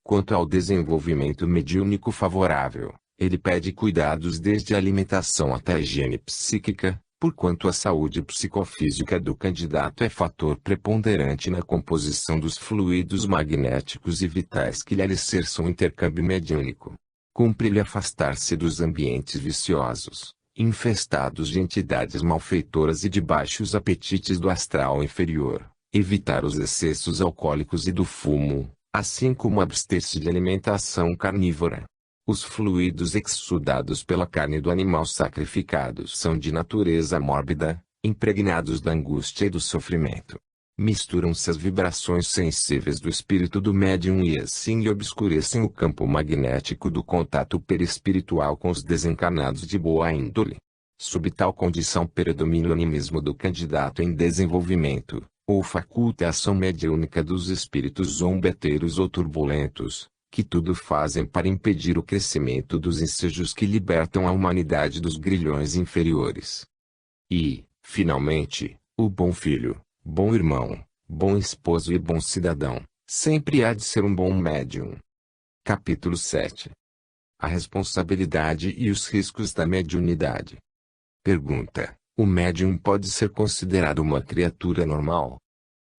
[SPEAKER 1] Quanto ao desenvolvimento mediúnico favorável, ele pede cuidados desde a alimentação até a higiene psíquica, porquanto a saúde psicofísica do candidato é fator preponderante na composição dos fluidos magnéticos e vitais que lhe alicerçam o intercâmbio mediúnico. Cumpre-lhe afastar-se dos ambientes viciosos, infestados de entidades malfeitoras e de baixos apetites do astral inferior, evitar os excessos alcoólicos e do fumo, assim como abster-se de alimentação carnívora. Os fluidos exsudados pela carne do animal sacrificado são de natureza mórbida, impregnados da angústia e do sofrimento. Misturam-se as vibrações sensíveis do espírito do médium e assim lhe obscurecem o campo magnético do contato perispiritual com os desencarnados de boa índole. Sob tal condição predomina o animismo do candidato em desenvolvimento, ou faculta a ação mediúnica dos espíritos zombeteiros ou turbulentos, que tudo fazem para impedir o crescimento dos ensejos que libertam a humanidade dos grilhões inferiores. E, finalmente, o bom filho, bom irmão, bom esposo e bom cidadão, sempre há de ser um bom médium. Capítulo 7. A responsabilidade e os riscos da mediunidade. Pergunta: o médium pode ser considerado uma criatura normal?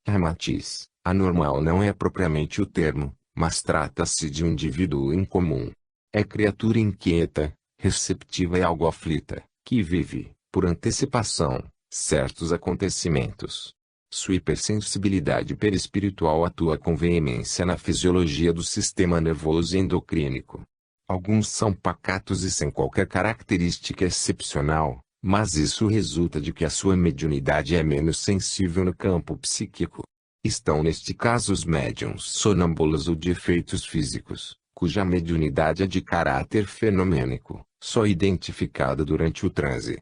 [SPEAKER 1] Ramatiz: anormal não é propriamente o termo, mas trata-se de um indivíduo incomum. É criatura inquieta, receptiva e algo aflita, que vive, por antecipação, certos acontecimentos. Sua hipersensibilidade perispiritual atua com veemência na fisiologia do sistema nervoso e endocrínico. Alguns são pacatos e sem qualquer característica excepcional, mas isso resulta de que a sua mediunidade é menos sensível no campo psíquico. Estão neste caso os médiuns sonâmbulos ou de efeitos físicos, cuja mediunidade é de caráter fenomênico, só identificada durante o transe.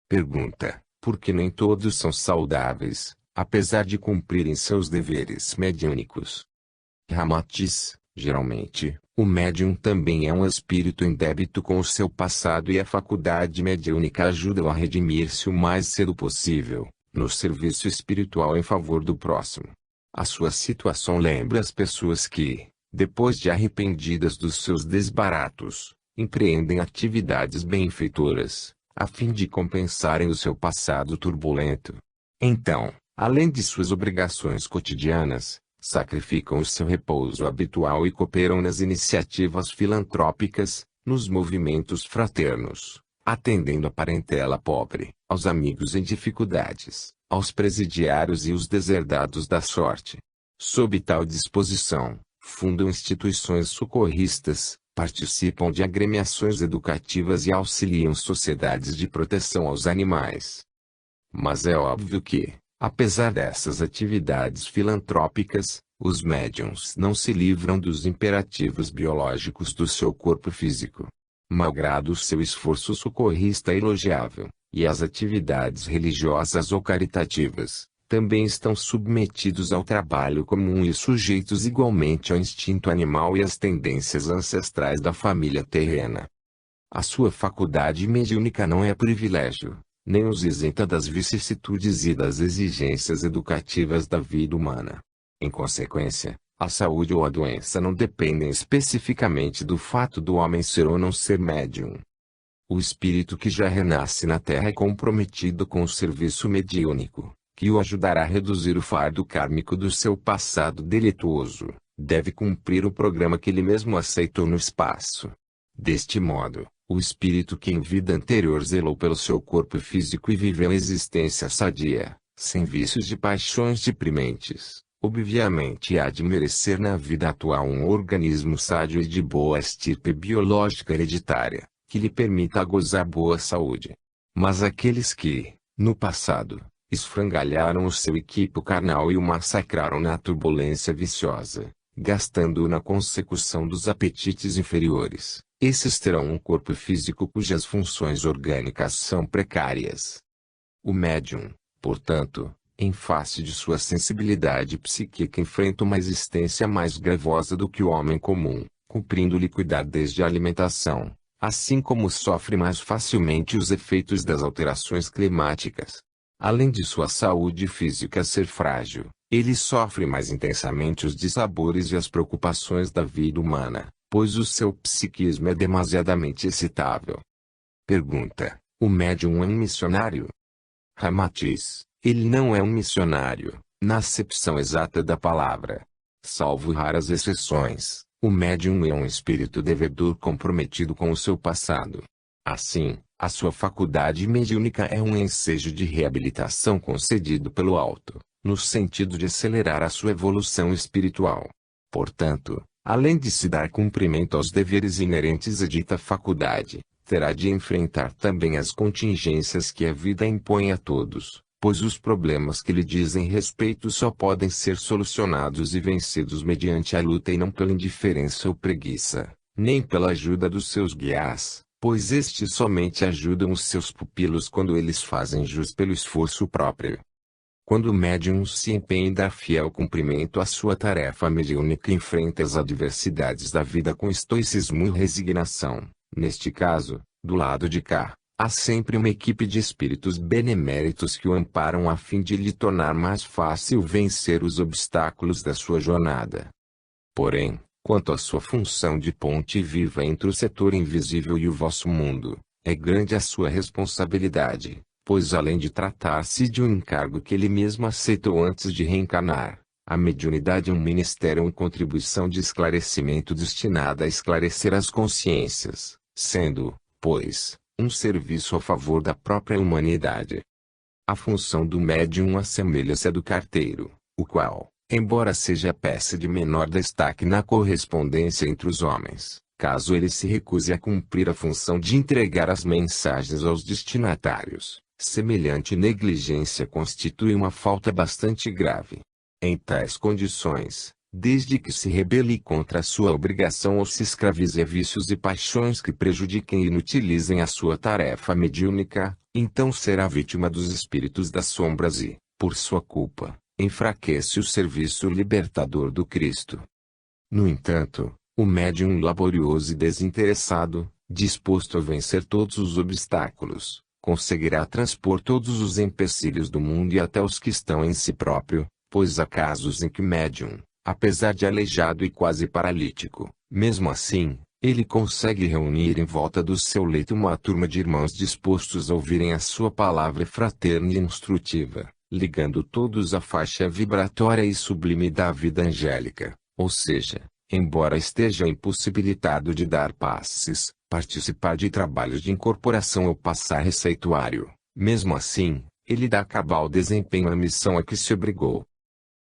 [SPEAKER 1] Pergunta: por que nem todos são saudáveis, apesar de cumprirem seus deveres mediúnicos? Ramatiz: geralmente, o médium também é um espírito em débito com o seu passado e a faculdade mediúnica ajuda-o a redimir-se o mais cedo possível, no serviço espiritual em favor do próximo. A sua situação lembra as pessoas que, depois de arrependidas dos seus desbaratos, empreendem atividades benfeitoras, a fim de compensarem o seu passado turbulento. Então, além de suas obrigações cotidianas, sacrificam o seu repouso habitual e cooperam nas iniciativas filantrópicas, nos movimentos fraternos, atendendo a parentela pobre, aos amigos em dificuldades, aos presidiários e os deserdados da sorte. Sob tal disposição, fundam instituições socorristas, participam de agremiações educativas e auxiliam sociedades de proteção aos animais. Mas é óbvio que, apesar dessas atividades filantrópicas, os médiuns não se livram dos imperativos biológicos do seu corpo físico. Malgrado o seu esforço socorrista elogiável, e as atividades religiosas ou caritativas, também estão submetidos ao trabalho comum e sujeitos igualmente ao instinto animal e às tendências ancestrais da família terrena. A sua faculdade mediúnica não é privilégio, nem os isenta das vicissitudes e das exigências educativas da vida humana. Em consequência, a saúde ou a doença não dependem especificamente do fato do homem ser ou não ser médium. O espírito que já renasce na Terra é comprometido com o serviço mediúnico, que o ajudará a reduzir o fardo kármico do seu passado delituoso, deve cumprir o programa que ele mesmo aceitou no espaço. Deste modo, o espírito que em vida anterior zelou pelo seu corpo físico e viveu existência sadia, sem vícios de paixões deprimentes, obviamente há de merecer na vida atual um organismo sádio e de boa estirpe biológica hereditária, que lhe permita gozar boa saúde. Mas aqueles que, no passado, esfrangalharam o seu equipo carnal e o massacraram na turbulência viciosa, gastando-o na consecução dos apetites inferiores, esses terão um corpo físico cujas funções orgânicas são precárias. O médium, portanto, em face de sua sensibilidade psíquica enfrenta uma existência mais gravosa do que o homem comum, cumprindo-lhe cuidar desde a alimentação, assim como sofre mais facilmente os efeitos das alterações climáticas. Além de sua saúde física ser frágil, ele sofre mais intensamente os dissabores e as preocupações da vida humana, pois o seu psiquismo é demasiadamente excitável. Pergunta: o médium é um missionário? Ramatiz: ele não é um missionário, na acepção exata da palavra. Salvo raras exceções, o médium é um espírito devedor comprometido com o seu passado. Assim, a sua faculdade mediúnica é um ensejo de reabilitação concedido pelo alto, no sentido de acelerar a sua evolução espiritual. Portanto, além de se dar cumprimento aos deveres inerentes à dita faculdade, terá de enfrentar também as contingências que a vida impõe a todos, pois os problemas que lhe dizem respeito só podem ser solucionados e vencidos mediante a luta e não pela indiferença ou preguiça, nem pela ajuda dos seus guias, pois estes somente ajudam os seus pupilos quando eles fazem jus pelo esforço próprio. Quando o médium se empenha em dar fiel cumprimento à sua tarefa mediúnica e enfrenta as adversidades da vida com estoicismo e resignação, neste caso, do lado de cá, há sempre uma equipe de espíritos beneméritos que o amparam a fim de lhe tornar mais fácil vencer os obstáculos da sua jornada. Porém, quanto à sua função de ponte viva entre o setor invisível e o vosso mundo, é grande a sua responsabilidade, pois além de tratar-se de um encargo que ele mesmo aceitou antes de reencarnar, a mediunidade é um ministério ou contribuição de esclarecimento destinada a esclarecer as consciências, sendo, pois, um serviço a favor da própria humanidade. A função do médium assemelha-se à do carteiro, o qual, embora seja a peça de menor destaque na correspondência entre os homens, caso ele se recuse a cumprir a função de entregar as mensagens aos destinatários, semelhante negligência constitui uma falta bastante grave. Em tais condições, desde que se rebele contra a sua obrigação ou se escravize a vícios e paixões que prejudiquem e inutilizem a sua tarefa mediúnica, então será vítima dos espíritos das sombras e, por sua culpa, enfraquece o serviço libertador do Cristo. No entanto, o médium laborioso e desinteressado, disposto a vencer todos os obstáculos, conseguirá transpor todos os empecilhos do mundo e até os que estão em si próprio, pois há casos em que o médium, apesar de aleijado e quase paralítico, mesmo assim, ele consegue reunir em volta do seu leito uma turma de irmãos dispostos a ouvirem a sua palavra fraterna e instrutiva, ligando todos à faixa vibratória e sublime da vida angélica, ou seja, embora esteja impossibilitado de dar passes, participar de trabalhos de incorporação ou passar receituário, mesmo assim, ele dá cabal desempenho à missão a que se obrigou.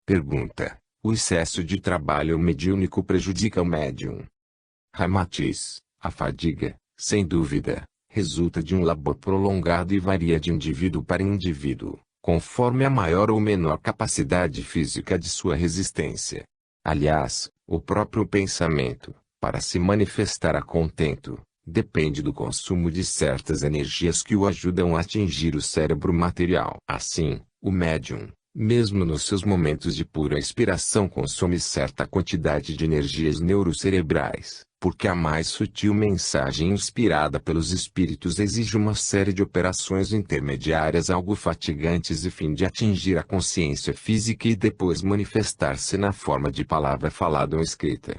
[SPEAKER 1] Pergunta: o excesso de trabalho mediúnico prejudica o médium? Ramatiz: a fadiga, sem dúvida, resulta de um labor prolongado e varia de indivíduo para indivíduo, conforme a maior ou menor capacidade física de sua resistência. Aliás, o próprio pensamento, para se manifestar a contento, depende do consumo de certas energias que o ajudam a atingir o cérebro material. Assim, o médium, mesmo nos seus momentos de pura inspiração, consome certa quantidade de energias neurocerebrais, porque a mais sutil mensagem inspirada pelos espíritos exige uma série de operações intermediárias algo fatigantes a fim de atingir a consciência física e depois manifestar-se na forma de palavra falada ou escrita.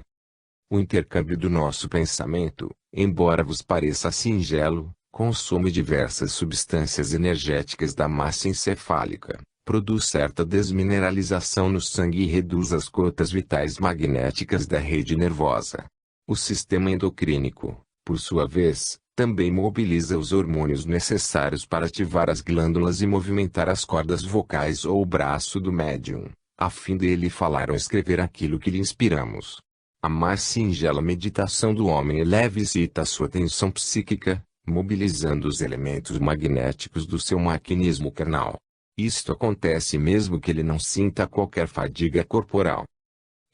[SPEAKER 1] O intercâmbio do nosso pensamento, embora vos pareça singelo, consome diversas substâncias energéticas da massa encefálica, produz certa desmineralização no sangue e reduz as cotas vitais magnéticas da rede nervosa. O sistema endocrínico, por sua vez, também mobiliza os hormônios necessários para ativar as glândulas e movimentar as cordas vocais ou o braço do médium, a fim dele falar ou escrever aquilo que lhe inspiramos. A mais singela meditação do homem eleva e excita a sua tensão psíquica, mobilizando os elementos magnéticos do seu maquinismo carnal. Isto acontece mesmo que ele não sinta qualquer fadiga corporal.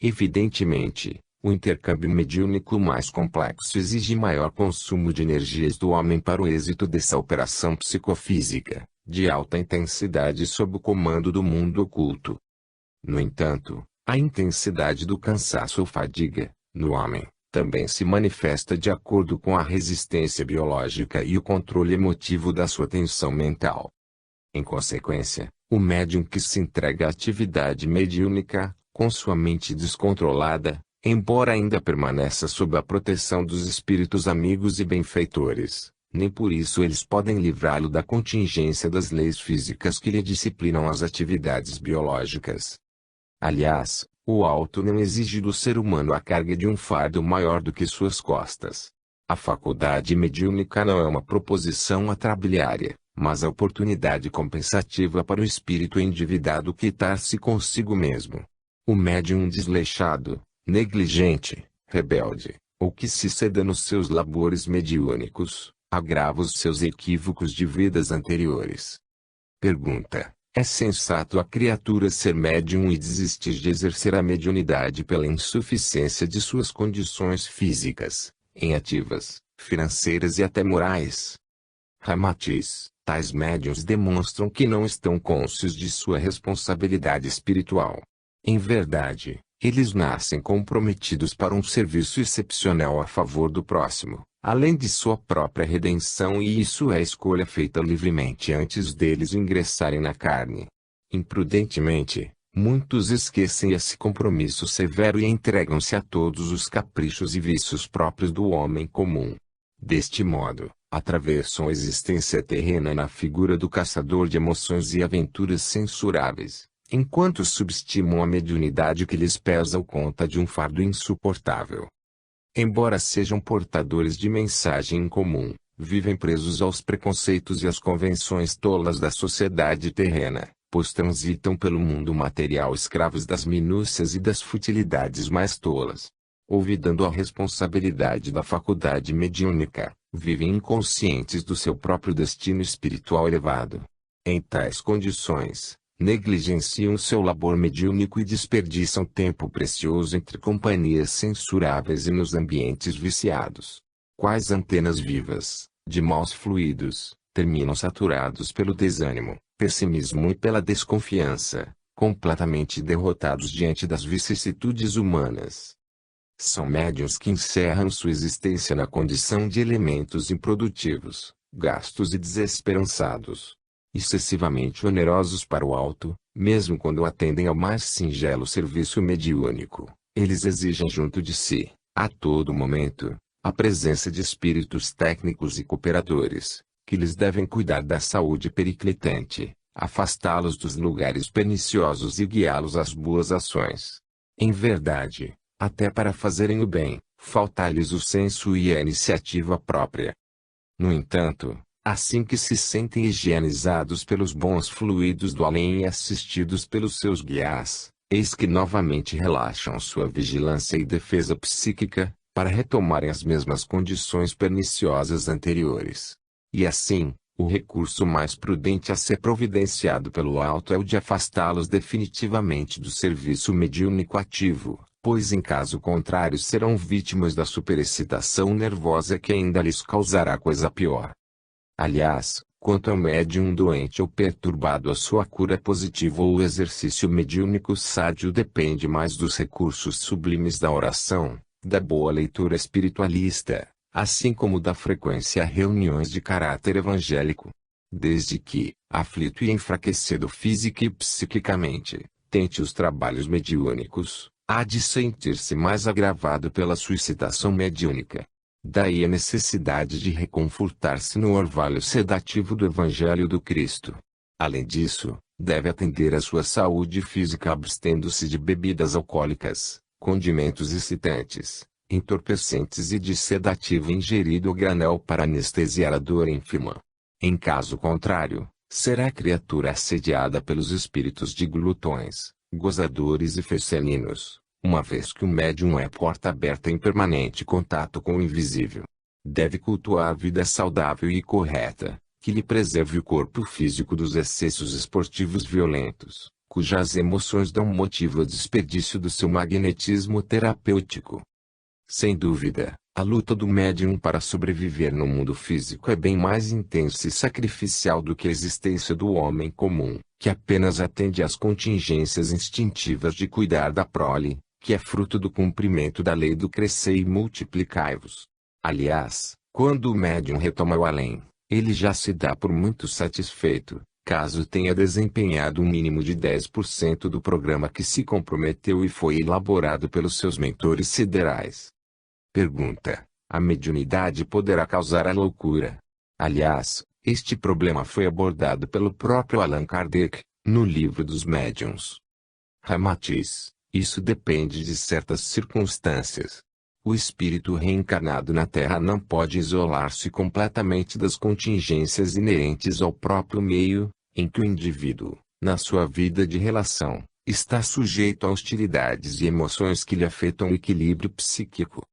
[SPEAKER 1] Evidentemente, o intercâmbio mediúnico mais complexo exige maior consumo de energias do homem para o êxito dessa operação psicofísica, de alta intensidade sob o comando do mundo oculto. No entanto, a intensidade do cansaço ou fadiga, no homem, também se manifesta de acordo com a resistência biológica e o controle emotivo da sua tensão mental. Em consequência, o médium que se entrega à atividade mediúnica, com sua mente descontrolada, embora ainda permaneça sob a proteção dos espíritos amigos e benfeitores, nem por isso eles podem livrá-lo da contingência das leis físicas que lhe disciplinam as atividades biológicas. Aliás, o alto não exige do ser humano a carga de um fardo maior do que suas costas. A faculdade mediúnica não é uma proposição atrabiliária, mas a oportunidade compensativa para o espírito endividado quitar-se consigo mesmo. O médium desleixado, negligente, rebelde, ou que se ceda nos seus labores mediúnicos, agrava os seus equívocos de vidas anteriores. Pergunta: é sensato a criatura ser médium e desistir de exercer a mediunidade pela insuficiência de suas condições físicas, ativas, financeiras e até morais? Ramatiz: tais médiuns demonstram que não estão cônscios de sua responsabilidade espiritual. Em verdade, eles nascem comprometidos para um serviço excepcional a favor do próximo, além de sua própria redenção, e isso é escolha feita livremente antes deles ingressarem na carne. Imprudentemente, muitos esquecem esse compromisso severo e entregam-se a todos os caprichos e vícios próprios do homem comum. Deste modo, atravessam a existência terrena na figura do caçador de emoções e aventuras censuráveis, enquanto subestimam a mediunidade que lhes pesa ou conta de um fardo insuportável. Embora sejam portadores de mensagem em comum, vivem presos aos preconceitos e às convenções tolas da sociedade terrena, pois transitam pelo mundo material escravos das minúcias e das futilidades mais tolas. Olvidando a responsabilidade da faculdade mediúnica, vivem inconscientes do seu próprio destino espiritual elevado. Em tais condições, negligenciam seu labor mediúnico e desperdiçam tempo precioso entre companhias censuráveis e nos ambientes viciados. Quais antenas vivas, de maus fluidos, terminam saturados pelo desânimo, pessimismo e pela desconfiança, completamente derrotados diante das vicissitudes humanas. São médiuns que encerram sua existência na condição de elementos improdutivos, gastos e desesperançados, excessivamente onerosos para o alto, mesmo quando atendem ao mais singelo serviço mediúnico. Eles exigem junto de si, a todo momento, a presença de espíritos técnicos e cooperadores, que lhes devem cuidar da saúde periclitante, afastá-los dos lugares perniciosos e guiá-los às boas ações. Em verdade, até para fazerem o bem, falta-lhes o senso e a iniciativa própria. No entanto, assim que se sentem higienizados pelos bons fluidos do além e assistidos pelos seus guias, eis que novamente relaxam sua vigilância e defesa psíquica, para retomarem as mesmas condições perniciosas anteriores. E assim, o recurso mais prudente a ser providenciado pelo alto é o de afastá-los definitivamente do serviço mediúnico ativo, pois em caso contrário serão vítimas da superexcitação nervosa que ainda lhes causará coisa pior. Aliás, quanto ao médium doente ou perturbado, a sua cura positiva ou o exercício mediúnico sádio depende mais dos recursos sublimes da oração, da boa leitura espiritualista, assim como da frequência a reuniões de caráter evangélico. Desde que, aflito e enfraquecido física e psiquicamente, tente os trabalhos mediúnicos, há de sentir-se mais agravado pela sua excitação mediúnica. Daí a necessidade de reconfortar-se no orvalho sedativo do Evangelho do Cristo. Além disso, deve atender à sua saúde física abstendo-se de bebidas alcoólicas, condimentos excitantes, entorpecentes e de sedativo ingerido a granel para anestesiar a dor ínfima. Em caso contrário, será a criatura assediada pelos espíritos de glutões, gozadores e feceninos, uma vez que o médium é porta aberta em permanente contato com o invisível. Deve cultuar a vida saudável e correta, que lhe preserve o corpo físico dos excessos esportivos violentos, cujas emoções dão motivo ao desperdício do seu magnetismo terapêutico. Sem dúvida, a luta do médium para sobreviver no mundo físico é bem mais intensa e sacrificial do que a existência do homem comum, que apenas atende às contingências instintivas de cuidar da prole, que é fruto do cumprimento da lei do crescei e multiplicai-vos. Aliás, quando o médium retoma o além, ele já se dá por muito satisfeito, caso tenha desempenhado um mínimo de 10% do programa que se comprometeu e foi elaborado pelos seus mentores siderais. Pergunta: a mediunidade poderá causar a loucura? Aliás, este problema foi abordado pelo próprio Allan Kardec, no Livro dos Médiuns. Ramatiz: isso depende de certas circunstâncias. O espírito reencarnado na Terra não pode isolar-se completamente das contingências inerentes ao próprio meio, em que o indivíduo, na sua vida de relação, está sujeito a hostilidades e emoções que lhe afetam o equilíbrio psíquico.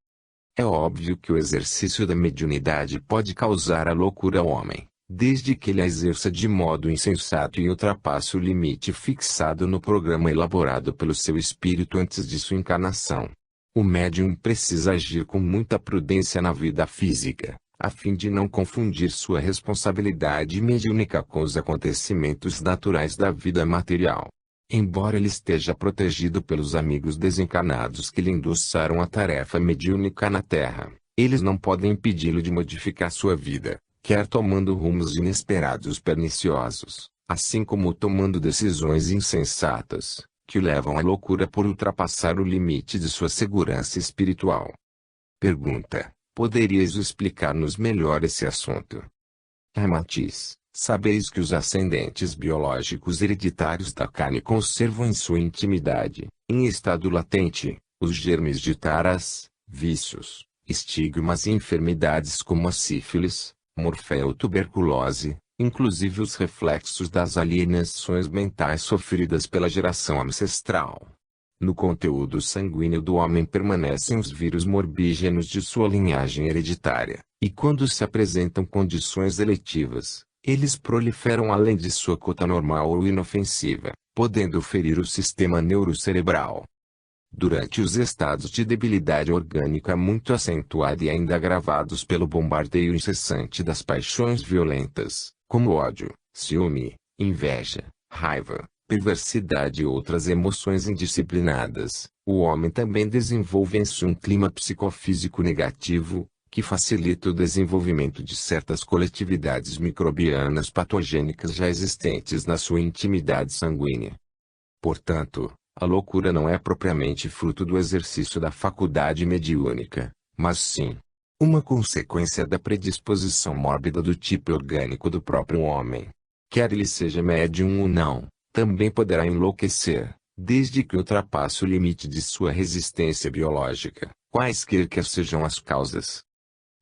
[SPEAKER 1] É óbvio que o exercício da mediunidade pode causar a loucura ao homem, desde que ele a exerça de modo insensato e ultrapasse o limite fixado no programa elaborado pelo seu espírito antes de sua encarnação. O médium precisa agir com muita prudência na vida física, a fim de não confundir sua responsabilidade mediúnica com os acontecimentos naturais da vida material. Embora ele esteja protegido pelos amigos desencarnados que lhe endossaram a tarefa mediúnica na Terra, eles não podem impedi-lo de modificar sua vida, quer tomando rumos inesperados perniciosos, assim como tomando decisões insensatas, que o levam à loucura por ultrapassar o limite de sua segurança espiritual. Pergunta: poderias explicar-nos melhor esse assunto? Ramatiz: sabeis que os ascendentes biológicos hereditários da carne conservam em sua intimidade, em estado latente, os germes de taras, vícios, estigmas e enfermidades como a sífilis, morfeotuberculose, inclusive os reflexos das alienações mentais sofridas pela geração ancestral. No conteúdo sanguíneo do homem permanecem os vírus morbígenos de sua linhagem hereditária, e quando se apresentam condições eletivas, eles proliferam além de sua cota normal ou inofensiva, podendo ferir o sistema neurocerebral. Durante os estados de debilidade orgânica muito acentuada e ainda agravados pelo bombardeio incessante das paixões violentas, como ódio, ciúme, inveja, raiva, perversidade e outras emoções indisciplinadas, o homem também desenvolve em si um clima psicofísico negativo, que facilita o desenvolvimento de certas coletividades microbianas patogênicas já existentes na sua intimidade sanguínea. Portanto, a loucura não é propriamente fruto do exercício da faculdade mediúnica, mas sim uma consequência da predisposição mórbida do tipo orgânico do próprio homem. Quer ele seja médium ou não, também poderá enlouquecer, desde que ultrapasse o limite de sua resistência biológica, quaisquer que sejam as causas.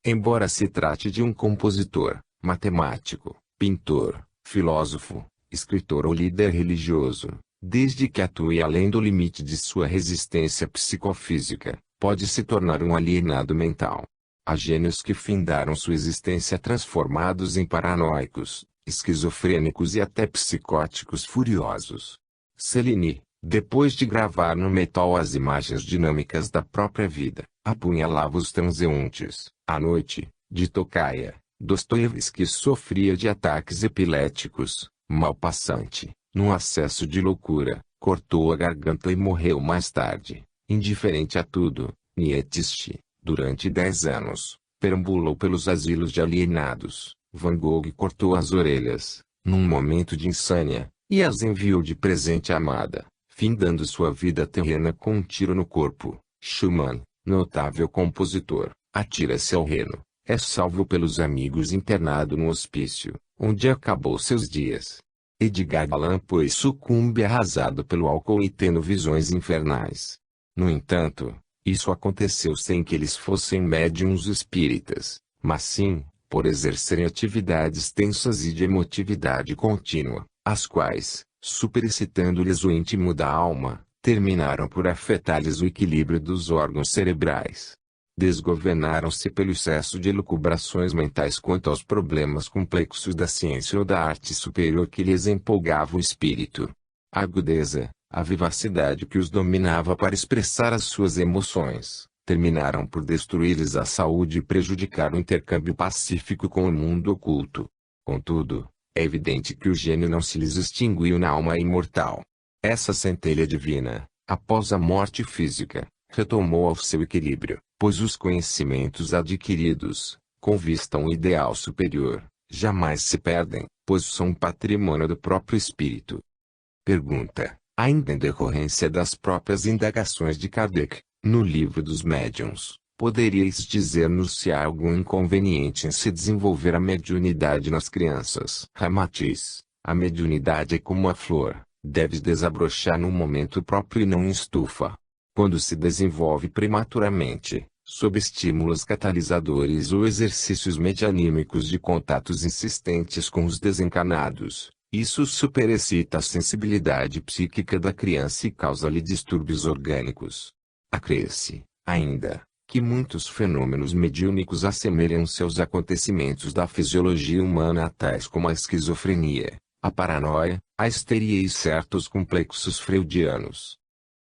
[SPEAKER 1] Embora se trate de um compositor, matemático, pintor, filósofo, escritor ou líder religioso, desde que atue além do limite de sua resistência psicofísica, pode se tornar um alienado mental. Há gênios que findaram sua existência transformados em paranoicos, esquizofrênicos e até psicóticos furiosos. Cellini, depois de gravar no metal as imagens dinâmicas da própria vida, apunhalava os transeuntes. À noite, de tocaia, Dostoiévski sofria de ataques epiléticos. Malpassante, num acesso de loucura, cortou a garganta e morreu mais tarde. Indiferente a tudo, Nietzsche, durante 10 anos, perambulou pelos asilos de alienados. Van Gogh cortou as orelhas, num momento de insânia, e as enviou de presente à amada, findando sua vida terrena com um tiro no corpo. Schumann, notável compositor, atira-se ao Reno, é salvo pelos amigos internado no hospício, onde acabou seus dias. Edgar Allan Poe sucumbe arrasado pelo álcool e tendo visões infernais. No entanto, isso aconteceu sem que eles fossem médiuns espíritas, mas sim, por exercerem atividades tensas e de emotividade contínua, as quais, superexcitando-lhes o íntimo da alma, terminaram por afetar-lhes o equilíbrio dos órgãos cerebrais. Desgovernaram-se pelo excesso de elucubrações mentais quanto aos problemas complexos da ciência ou da arte superior que lhes empolgava o espírito. A agudeza, a vivacidade que os dominava para expressar as suas emoções, terminaram por destruir-lhes a saúde e prejudicar o intercâmbio pacífico com o mundo oculto. Contudo, é evidente que o gênio não se lhes extinguiu na alma imortal. Essa centelha divina, após a morte física, retomou ao seu equilíbrio, pois os conhecimentos adquiridos, com vista a um ideal superior, jamais se perdem, pois são patrimônio do próprio espírito. Pergunta, ainda em decorrência das próprias indagações de Kardec, no Livro dos Médiuns, poderíeis dizer-nos se há algum inconveniente em se desenvolver a mediunidade nas crianças? Ramatiz, a mediunidade é como a flor, deve desabrochar num momento próprio e não em estufa. Quando se desenvolve prematuramente, sob estímulos catalisadores ou exercícios medianímicos de contatos insistentes com os desencarnados, isso superexcita a sensibilidade psíquica da criança e causa-lhe distúrbios orgânicos. Acresce, ainda, que muitos fenômenos mediúnicos assemelham-se aos acontecimentos da fisiologia humana tais como a esquizofrenia, a paranoia, a histeria e certos complexos freudianos.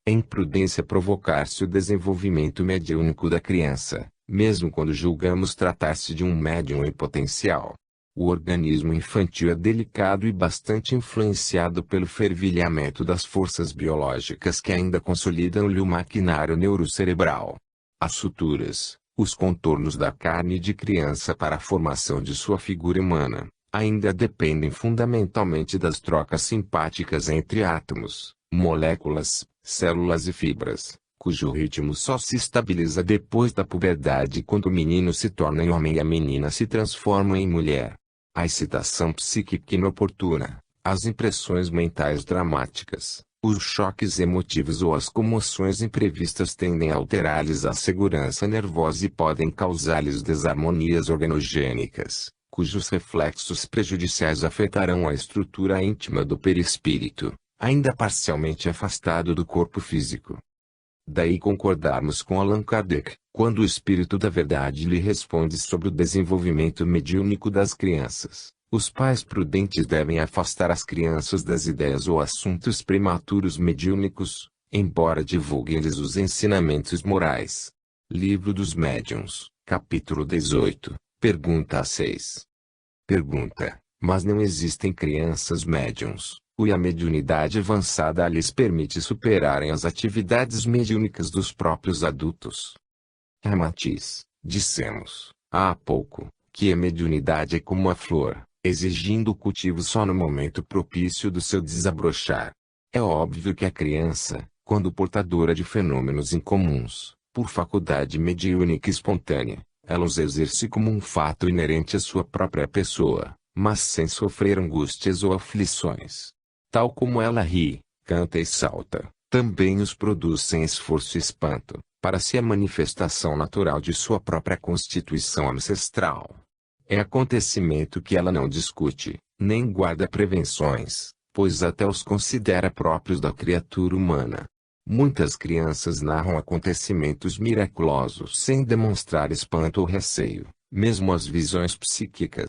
[SPEAKER 1] É imprudência provocar-se o desenvolvimento mediúnico da criança, mesmo quando julgamos tratar-se de um médium em potencial. O organismo infantil é delicado e bastante influenciado pelo fervilhamento das forças biológicas que ainda consolidam-lhe o maquinário neurocerebral. As suturas, os contornos da carne de criança para a formação de sua figura humana, ainda dependem fundamentalmente das trocas simpáticas entre átomos, moléculas, células e fibras, cujo ritmo só se estabiliza depois da puberdade quando o menino se torna em homem e a menina se transforma em mulher. A excitação psíquica inoportuna, as impressões mentais dramáticas, os choques emotivos ou as comoções imprevistas tendem a alterar-lhes a segurança nervosa e podem causar-lhes desarmonias organogênicas, cujos reflexos prejudiciais afetarão a estrutura íntima do perispírito, ainda parcialmente afastado do corpo físico. Daí concordarmos com Allan Kardec, quando o Espírito da Verdade lhe responde sobre o desenvolvimento mediúnico das crianças. Os pais prudentes devem afastar as crianças das ideias ou assuntos prematuros mediúnicos, embora divulguem-lhes os ensinamentos morais. Livro dos Médiuns, capítulo 18, pergunta 6. Pergunta, mas não existem crianças médiuns, e a mediunidade avançada lhes permite superarem as atividades mediúnicas dos próprios adultos. Ramatiz, dissemos, há pouco, que a mediunidade é como a flor, exigindo o cultivo só no momento propício do seu desabrochar. É óbvio que a criança, quando portadora de fenômenos incomuns, por faculdade mediúnica espontânea, ela os exerce como um fato inerente à sua própria pessoa, mas sem sofrer angústias ou aflições. Tal como ela ri, canta e salta, também os produz sem esforço e espanto, para si a manifestação natural de sua própria constituição ancestral. É acontecimento que ela não discute, nem guarda prevenções, pois até os considera próprios da criatura humana. Muitas crianças narram acontecimentos miraculosos sem demonstrar espanto ou receio, mesmo as visões psíquicas,